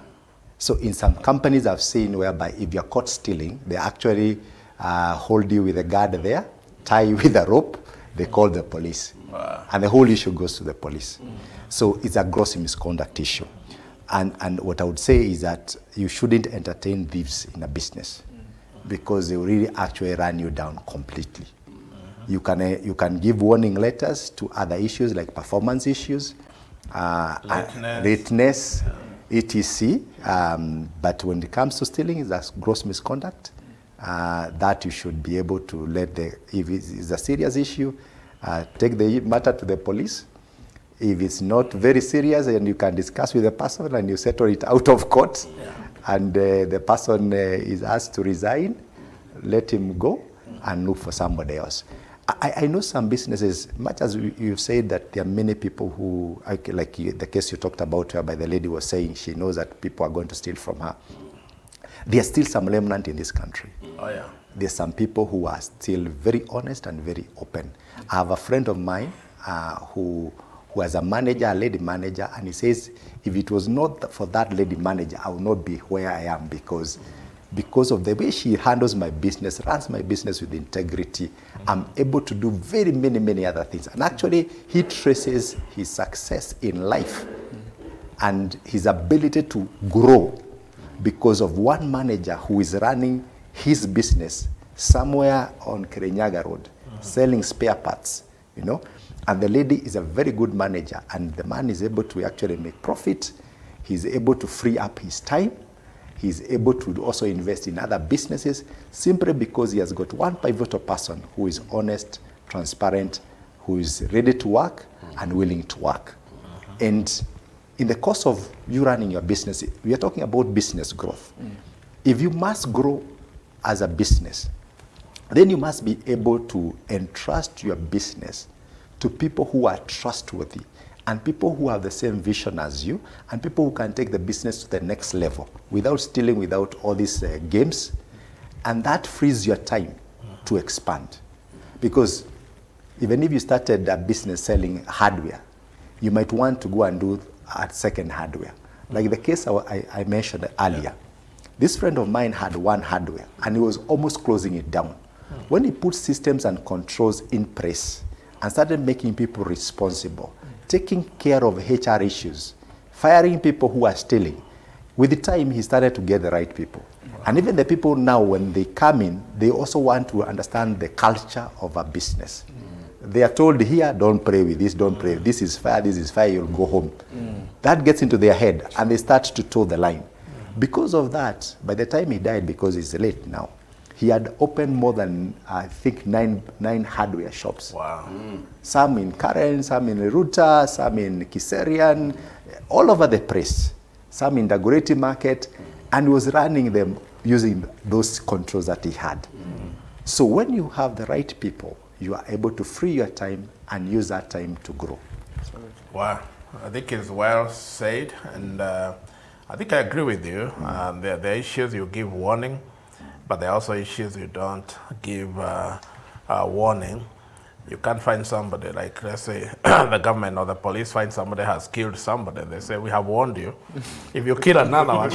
So in some companies I've seen whereby if you're caught stealing, they actually hold you with a guard there, tie you with a rope, they call the police. Wow. And the whole issue goes to the police. So it's a gross misconduct issue. And what I would say is that you shouldn't entertain thieves in a business because they will really actually run you down completely. You can give warning letters to other issues like performance issues, lateness, etc. But when it comes to stealing, that's gross misconduct. That you should be able to if it's a serious issue, take the matter to the police. If it's not very serious, and you can discuss with the person and you settle it out of court, and the person is asked to resign, let him go and look for somebody else. I know some businesses, much as you've said that there are many people who, like the case you talked about whereby the lady was saying she knows that people are going to steal from her. There are still some remnant in this country. Oh, yeah. There's some people who are still very honest and very open. I have a friend of mine who has a manager, a lady manager, and he says, if it was not for that lady manager, I would not be where I am because of the way she handles my business, runs my business with integrity. I'm able to do very many other things. And actually, he traces his success in life and his ability to grow because of one manager who is running his business somewhere on Kirinyaga Road, selling spare parts, you know. And the lady is a very good manager, and the man is able to actually make profit. He's able to free up his time. He's able to also invest in other businesses simply because he has got one pivotal person who is honest, transparent, who is ready to work and willing to work. And in the course of you running your business, we are talking about business growth. If you must grow as a business, then you must be able to entrust your business to people who are trustworthy and people who have the same vision as you and people who can take the business to the next level without stealing, without all these games. And that frees your time to expand. Because even if you started a business selling hardware, you might want to go and do a second hardware. Like the case I mentioned earlier. This friend of mine had one hardware and he was almost closing it down. When he put systems and controls in place and started making people responsible, taking care of HR issues, firing people who are stealing, with the time he started to get the right people. And even the people now, when they come in, they also want to understand the culture of a business. They are told here, don't pray with this, don't pray. This is fire, you'll go home. That gets into their head and they start to toe the line. Because of that, by the time he died, because it's late now, he had opened more than, I think, nine hardware shops. Wow. Some in Karen, some in Ruta, some in Kiserian, all over the place. Some in the Dagoretti market, and he was running them using those controls that he had. So when you have the right people, you are able to free your time and use that time to grow. Wow. I think it's well said, and I think I agree with you. There are issues you give warning, but there are also issues you don't give warning. You can't find somebody, like let's say the government or the police find somebody has killed somebody. They say, we have warned you. If you kill another one,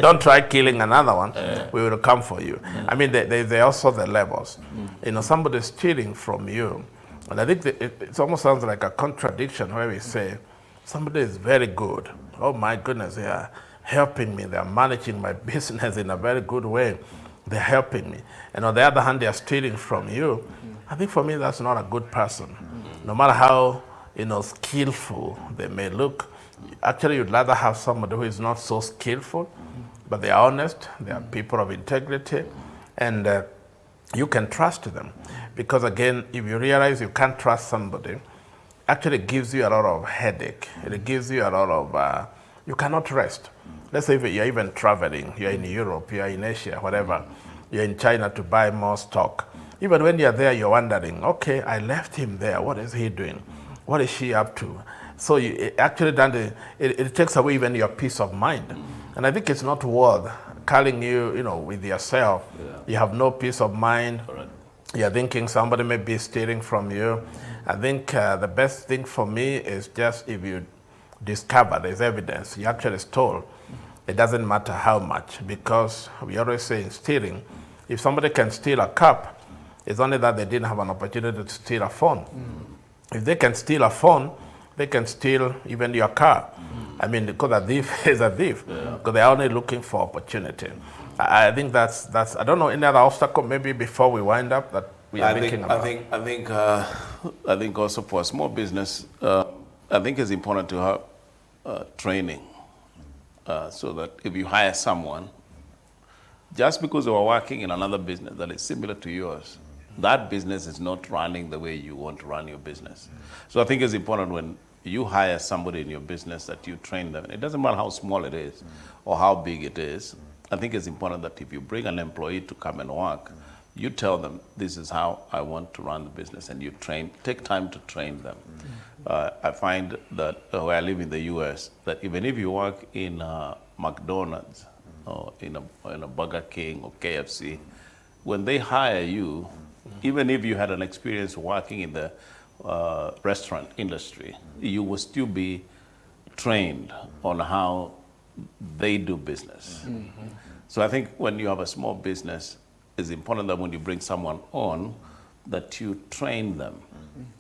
don't try killing another one. We will come for you. I mean, there are also the levels. You know, somebody is stealing from you. And I think it almost sounds like a contradiction where we say, somebody is very good. Oh my goodness, they are helping me. They are managing my business in a very good way. They're helping me. And on the other hand, they are stealing from you. I think for me, that's not a good person. No matter how, you know, skillful they may look, actually you'd rather have somebody who is not so skillful, but they are honest, they are people of integrity, and you can trust them. Because again, if you realize you can't trust somebody, actually it gives you a lot of headache. It gives you a lot of, you cannot rest. Let's say if you're even traveling, you're in Europe, you're in Asia, whatever, you're in China to buy more stock. Even when you're there, you're wondering, okay, I left him there. What is he doing? What is she up to? So it actually it takes away even your peace of mind. And I think it's not worth calling you, you know, with yourself. You have no peace of mind. Correct. You're thinking somebody may be stealing from you. I think the best thing for me is just if you discover there's evidence you actually stole, it doesn't matter how much, because we always say in stealing, if somebody can steal a cup, it's only that they didn't have an opportunity to steal a phone. If they can steal a phone, they can steal even your car. I mean, because a thief is a thief, because they're only looking for opportunity. I think that's, I don't know, any other obstacle maybe before we wind up that we are thinking about? I think also for a small business, I think it's important to have training so that if you hire someone, just because they are working in another business that is similar to yours, that business is not running the way you want to run your business. So I think it's important when you hire somebody in your business that you train them. It doesn't matter how small it is or how big it is. I think it's important that if you bring an employee to come and work, you tell them, this is how I want to run the business, and you take time to train them. I find that where I live in the US, that even if you work in McDonald's or in a Burger King or KFC, when they hire you, even if you had an experience working in the restaurant industry, you will still be trained on how they do business. So I think when you have a small business, it's important that when you bring someone on, that you train them,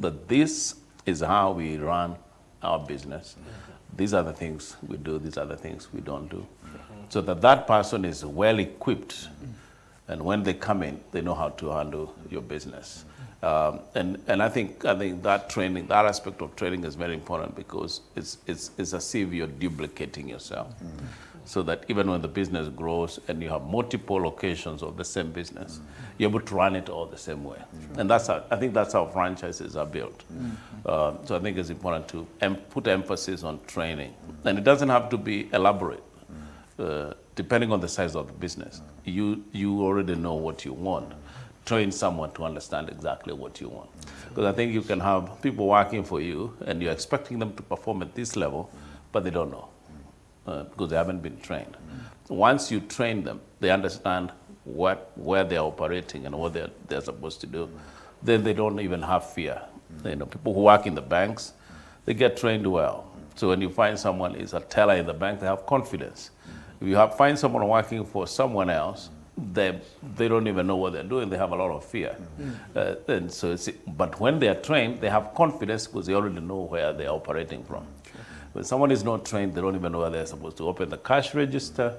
that this is how we run our business. These are the things we do, these are the things we don't do. So that person is well equipped, and when they come in, they know how to handle your business. And I think that training, that aspect of training is very important, because it's as if you're duplicating yourself. So that even when the business grows and you have multiple locations of the same business, you're able to run it all the same way. And I think that's how franchises are built. So I think it's important to put emphasis on training. And it doesn't have to be elaborate. Depending on the size of the business, you already know what you want. Train someone to understand exactly what you want. Because I think you can have people working for you and you're expecting them to perform at this level, but they don't know because they haven't been trained. So once you train them, they understand where they're operating and what they're supposed to do. Then they don't even have fear. People who work in the banks, they get trained well. So when you find someone is a teller in the bank, they have confidence. If you find someone working for someone else, they don't even know what they're doing. They have a lot of fear. And so but when they are trained, they have confidence because they already know where they're operating from. When someone is not trained, they don't even know where they're supposed to open the cash register.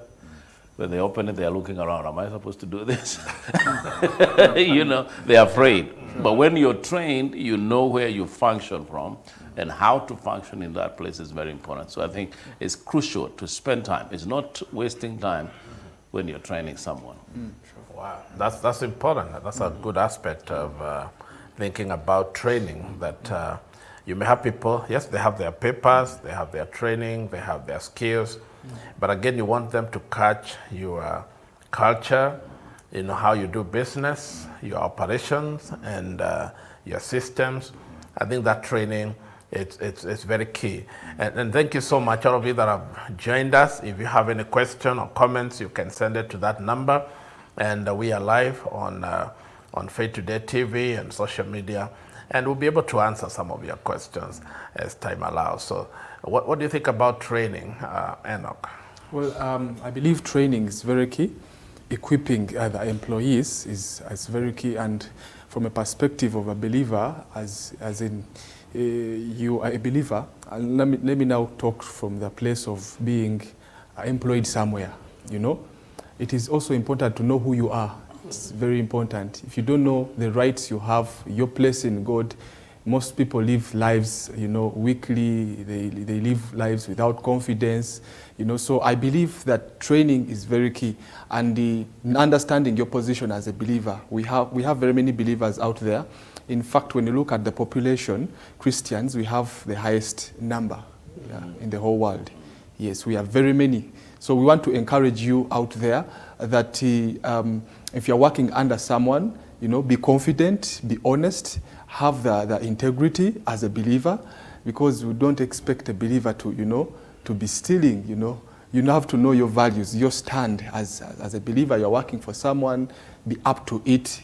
When they open it, they're looking around. Am I supposed to do this? They're afraid. But when you're trained, you know where you function from, and how to function in that place is very important. So I think it's crucial to spend time. It's not wasting time when you're training someone. Wow, that's important. That's a good aspect of thinking about training, that you may have people, yes, they have their papers, they have their training, they have their skills, but again, you want them to catch your culture, how you do business, your operations, and your systems. I think that training, it's very key. And thank you so much, all of you that have joined us. If you have any question or comments, you can send it to that number. And we are live on Faith Today TV and social media. And we'll be able to answer some of your questions as time allows. So what do you think about training, Enoch? Well, I believe training is very key. Equipping the employees is very key. And from a perspective of a believer, as in you are a believer, and let me now talk from the place of being employed somewhere, It is also important to know who you are. It's very important. If you don't know the rights you have, your place in God, most people live lives, weakly. They live lives without confidence, So I believe that training is very key, and understanding your position as a believer. We have very many believers out there. In fact, when you look at the population, Christians, we have the highest number in the whole world. Yes, we have very many. So we want to encourage you out there that if you're working under someone, be confident, be honest, have the integrity as a believer, because we don't expect a believer to be stealing, You have to know your values, your stand as a believer. You're working for someone, be up to it,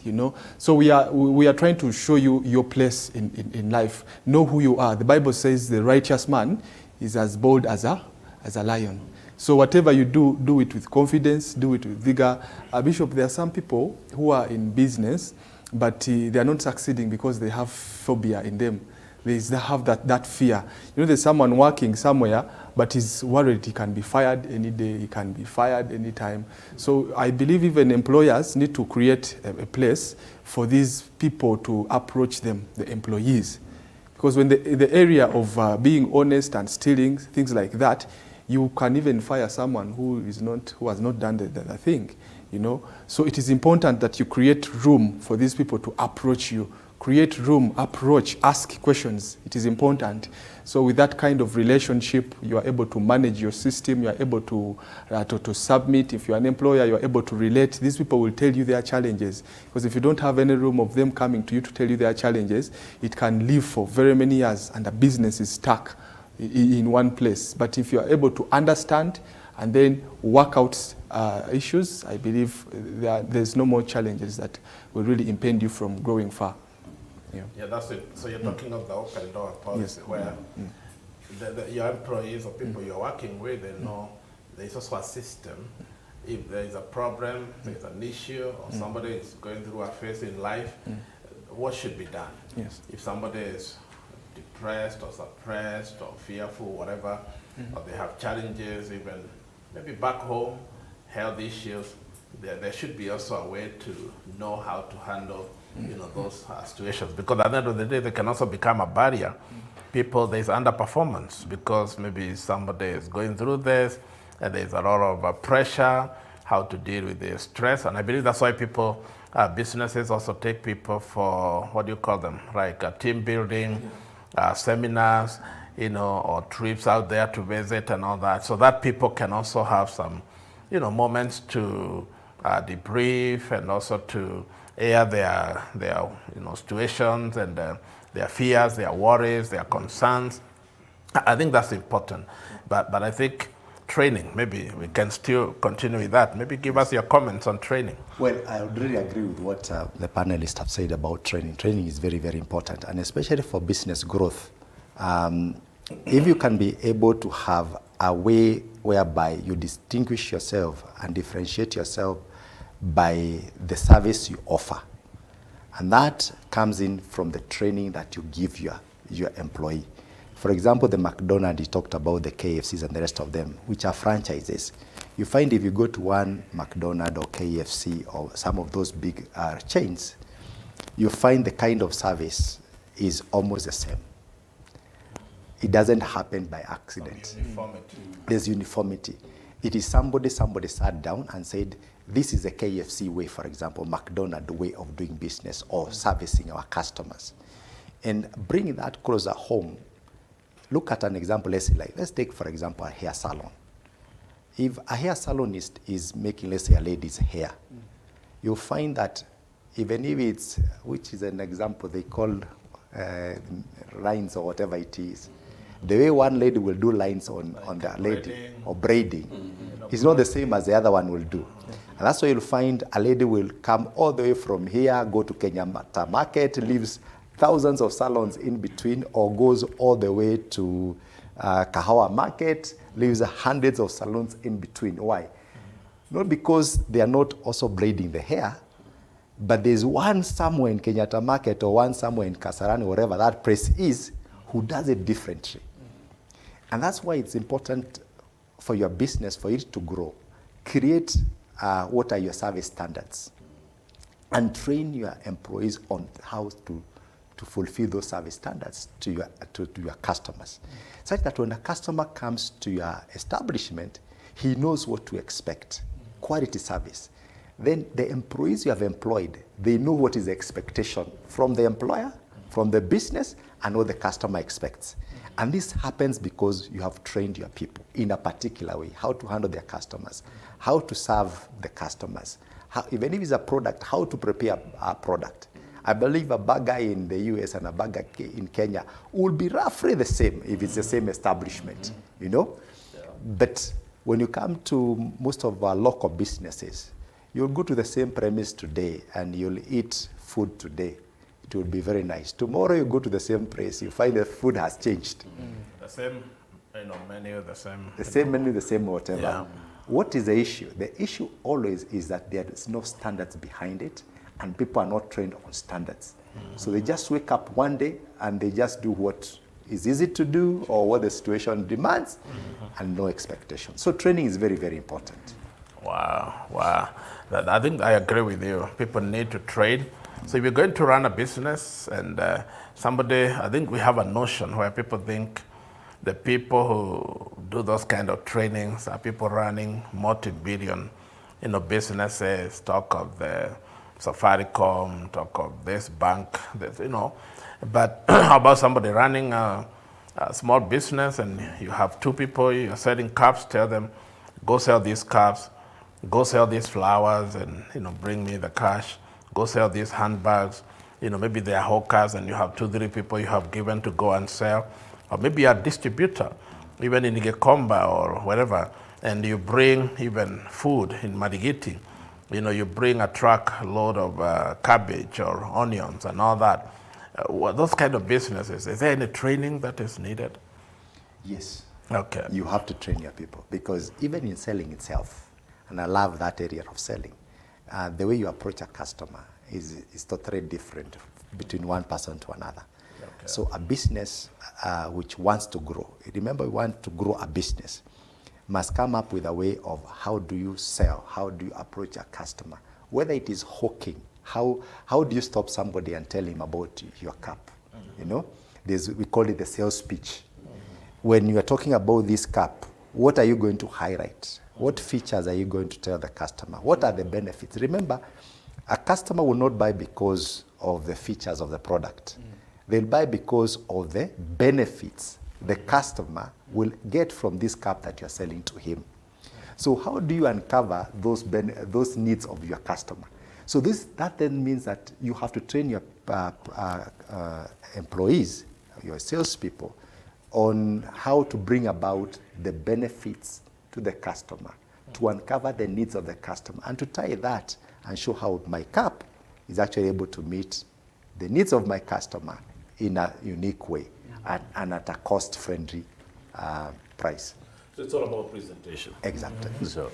So we are trying to show you your place in life. Know who you are. The Bible says the righteous man is as bold as a lion. So whatever you do, do it with confidence, do it with vigor. Bishop, there are some people who are in business, but they are not succeeding because they have phobia in them. They have that fear. There's someone working somewhere, but he's worried he can be fired any day, he can be fired anytime. So I believe even employers need to create a place for these people to approach them, the employees. Because when the area of being honest and stealing, things like that, you can even fire someone who has not done the thing, you know. So it is important that you create room for these people to approach you. Create room, approach, ask questions. It is important. So with that kind of relationship, you are able to manage your system, you are able to submit. If you are an employer, you are able to relate. These people will tell you their challenges. Because if you don't have any room of them coming to you to tell you their challenges, it can live for very many years and the business is stuck in one place. But if you are able to understand and then work out issues, I believe there's no more challenges that will really impede you from growing far. Yeah, that's it. So you're talking of the open door policy, where your employees or people you're working with, they know there's also a system. If there is a problem, there's an issue, or somebody is going through a phase in life, what should be done? Yes. If somebody is depressed or suppressed or fearful, whatever, or they have challenges, even maybe back home, health issues, there should be also a way to know how to handle those situations, because at the end of the day, they can also become a barrier. People, there's underperformance because maybe somebody is going through this, and there's a lot of pressure, how to deal with the stress, and I believe that's why people, businesses also take people for, what do you call them, like team building, seminars, or trips out there to visit and all that, so that people can also have some, moments to debrief and also to air their situations and their fears, their worries, their concerns. I think that's important. But I think training, maybe we can still continue with that. Maybe give us your comments on training. Well, I would really agree with what the panelists have said about training. Training is very, very important, and especially for business growth. If you can be able to have a way whereby you distinguish yourself and differentiate yourself by the service you offer. And that comes in from the training that you give your employee. For example, the McDonald's, he talked about the KFCs and the rest of them, which are franchises. You find if you go to one McDonald's or KFC or some of those big chains, you find the kind of service is almost the same. It doesn't happen by accident. There's uniformity. It is somebody sat down and said, this is the KFC way, for example, McDonald's way of doing business or servicing our customers. And bringing that closer home, look at an example, let's take, for example, a hair salon. If a hair salonist is making, let's say, a lady's hair, you'll find that even if it's, which is an example they call lines or whatever it is, the way one lady will do lines on the lady or braiding is not the same as the other one will do. And that's why you'll find a lady will come all the way from here, go to Kenyatta Market, leaves thousands of salons in between, or goes all the way to Kahawa Market, leaves hundreds of salons in between. Why? Not because they are not also braiding the hair, but there's one somewhere in Kenyatta Market or one somewhere in Kasarani, wherever that place is, who does it differently. And that's why it's important for your business, for it to grow. Create what are your service standards and train your employees on how to fulfill those service standards to your customers. Such that when a customer comes to your establishment, he knows what to expect, quality service. Then the employees you have employed, they know what is the expectation from the employer, from the business, and what the customer expects. And this happens because you have trained your people in a particular way, how to handle their customers, how to serve the customers, even if it's a product, how to prepare a product. I believe a burger in the US and a burger in Kenya will be roughly the same if it's the same establishment, But when you come to most of our local businesses, you'll go to the same premise today and you'll eat food today. It will be very nice. Tomorrow you go to the same place, you find the food has changed. The same menu, the same. The same menu, the same whatever. Yeah. What is the issue? The issue always is that there is no standards behind it and people are not trained on standards. So they just wake up one day and they just do what is easy to do or what the situation demands, and no expectation. So training is very, very important. Wow, wow. I think I agree with you. People need to train. So if you're going to run a business and I think we have a notion where people think the people who do those kind of trainings are people running multi-billion, businesses, talk of the Safaricom, talk of this bank, But how about somebody running a small business and you have two people, you're selling cups, tell them, go sell these cups, go sell these flowers and, bring me the cash, go sell these handbags. Maybe they are hawkers and you have 2-3 people you have given to go and sell. Or maybe you're a distributor, even in Gekomba or wherever, and you bring even food in Madigiti. You bring a truck load of cabbage or onions and all that. Those kind of businesses, is there any training that is needed? Yes. Okay. You have to train your people, because even in selling itself, and I love that area of selling, the way you approach a customer is totally different between one person to another. Okay. So a business which wants to grow, remember, we want to grow a business, must come up with a way of how do you sell, how do you approach a customer, whether it is hawking, how do you stop somebody and tell him about your cup? We call it the sales pitch. When you are talking about this cup, what are you going to highlight? What features are you going to tell the customer? What are the benefits? Remember, a customer will not buy because of the features of the product. They'll buy because of the benefits the customer will get from this cup that you're selling to him. So how do you uncover those needs of your customer? So that then means that you have to train your employees, your salespeople, on how to bring about the benefits to the customer, to uncover the needs of the customer, and to tie that and show how my cup is actually able to meet the needs of my customer in a unique way and at a cost-friendly price. So it's all about presentation. Exactly. So,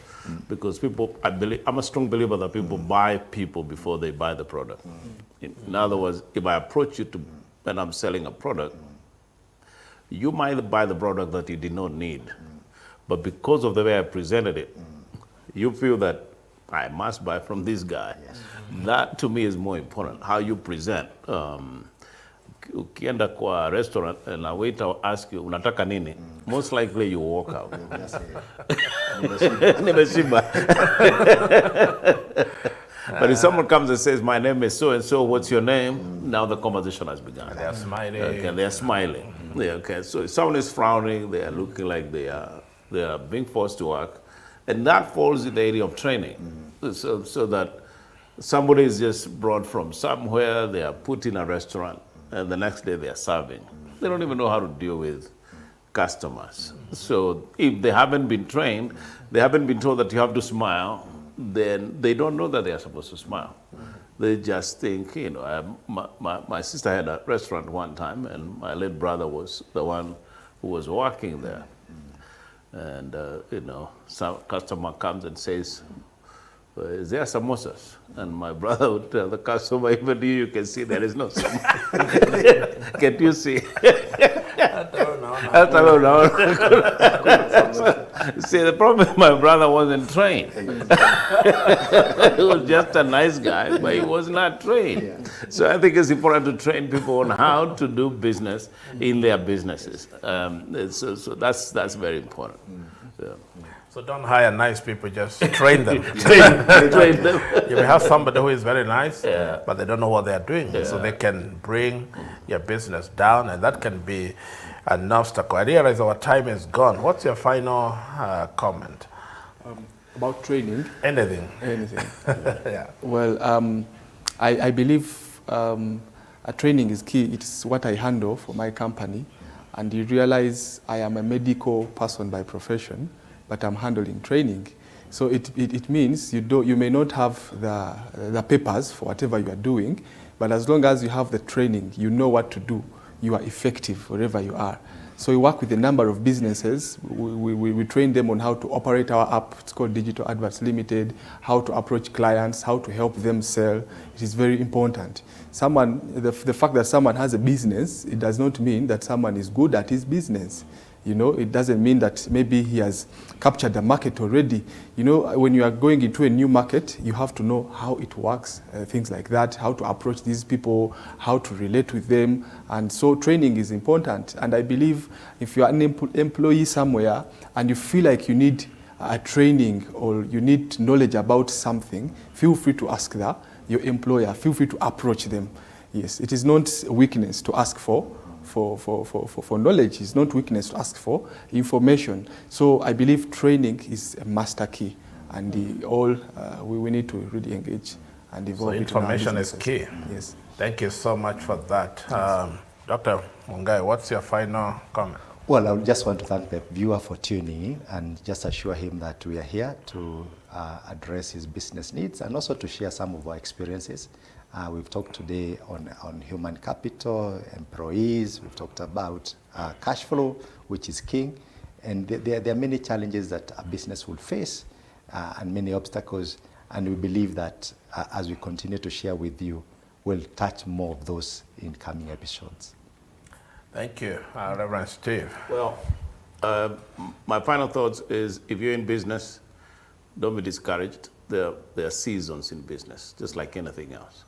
because I'm a strong believer that people buy people before they buy the product. In other words, if I approach you and I'm selling a product, you might buy the product that you did not need, but because of the way I presented it, you feel that I must buy from this guy. Yes. That to me is more important, how you present. Ukienda kwa restaurant and a waiter will ask you, unataka nini? Most likely you walk out. Nimeshiba. But if someone comes and says, my name is so-and-so, what's your name? Now the conversation has begun. They are smiling. Okay, they are smiling. Yeah, okay. So if someone is frowning, they are looking like they are being forced to work. And that falls in the area of training. So that somebody is just brought from somewhere, they are put in a restaurant, and the next day they are serving. They don't even know how to deal with customers. So if they haven't been trained, they haven't been told that you have to smile, then they don't know that they are supposed to smile. They just think, my sister had a restaurant one time, and my late brother was the one who was working there. And, some customer comes and says, is there samosas? And my brother would tell the customer, even you can see there is no samosa. Can't you see? See, the problem is my brother wasn't trained. He was just a nice guy, but he was not trained. Yeah. So I think it's important to train people on how to do business in their businesses. So that's very important. Yeah. So don't hire nice people, just train them. train them. You may have somebody who is very nice, but they don't know what they are doing. Yeah. So they can bring your business down, and that can be an obstacle. I realize our time is gone. What's your final comment? About training? Anything. Yeah. Well, I believe a training is key. It's what I handle for my company. And you realize I am a medical person by profession, but I'm handling training. So it means you may not have the papers for whatever you are doing, but as long as you have the training, you know what to do. You are effective wherever you are. So we work with a number of businesses. We train them on how to operate our app. It's called Digital Adverts Limited, how to approach clients, how to help them sell. It is very important. The fact that someone has a business, it does not mean that someone is good at his business. You know, it doesn't mean that maybe he has captured the market already. You know, when you are going into a new market, you have to know how it works, things like that, how to approach these people, how to relate with them. And so training is important. And I believe if you are an employee somewhere and you feel like you need a training or you need knowledge about something, feel free to ask your employer, feel free to approach them. Yes, it is not a weakness to ask for knowledge. It's not weakness to ask for information. So I believe training is a master key, and we need to really engage and evolve. So information is key. Yes. Thank you so much for that. Dr. Mungai, what's your final comment? Well, I just want to thank the viewer for tuning in and just assure him that we are here to address his business needs and also to share some of our experiences. We've talked today on human capital, employees. We've talked about cash flow, which is king. And there are many challenges that a business will face and many obstacles. And we believe that as we continue to share with you, we'll touch more of those in coming episodes. Thank you, Reverend Steve. Well, my final thoughts is if you're in business, don't be discouraged. There are seasons in business, just like anything else.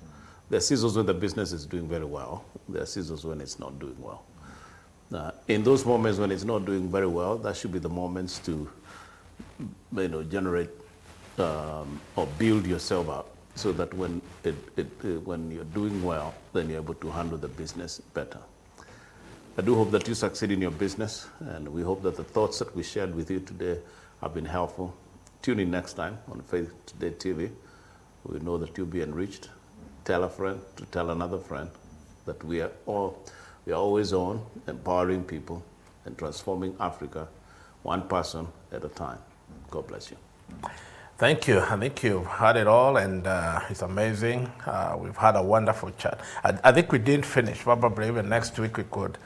There are seasons when the business is doing very well. There are seasons when it's not doing well. In those moments when it's not doing very well, that should be the moments to, generate or build yourself up so that when you're doing well, then you're able to handle the business better. I do hope that you succeed in your business, and we hope that the thoughts that we shared with you today have been helpful. Tune in next time on Faith Today TV. We know that you'll be enriched. Tell a friend to tell another friend that we are always on, empowering people and transforming Africa one person at a time. God bless you. Thank you. I think you've heard it all, and it's amazing. We've had a wonderful chat. I think we didn't finish. Probably even next week we could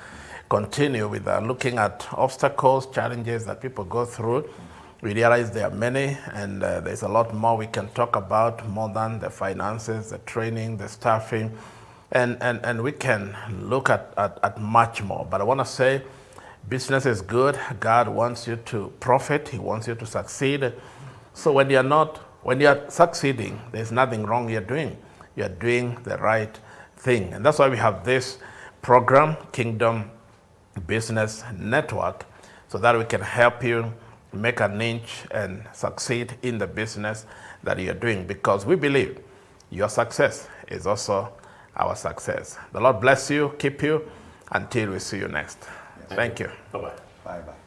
continue with looking at obstacles, challenges that people go through. We realize there are many, and there's a lot more we can talk about, more than the finances, the training, the staffing, and we can look at much more. But I want to say business is good. God wants you to profit. He wants you to succeed. So when you're succeeding, there's nothing wrong you're doing. You're doing the right thing. And that's why we have this program, Kingdom Business Network, so that we can help you make a niche and succeed in the business that you're doing, because we believe your success is also our success. The Lord bless you, keep you, until we see you next. Thank you. Bye-bye. Bye-bye.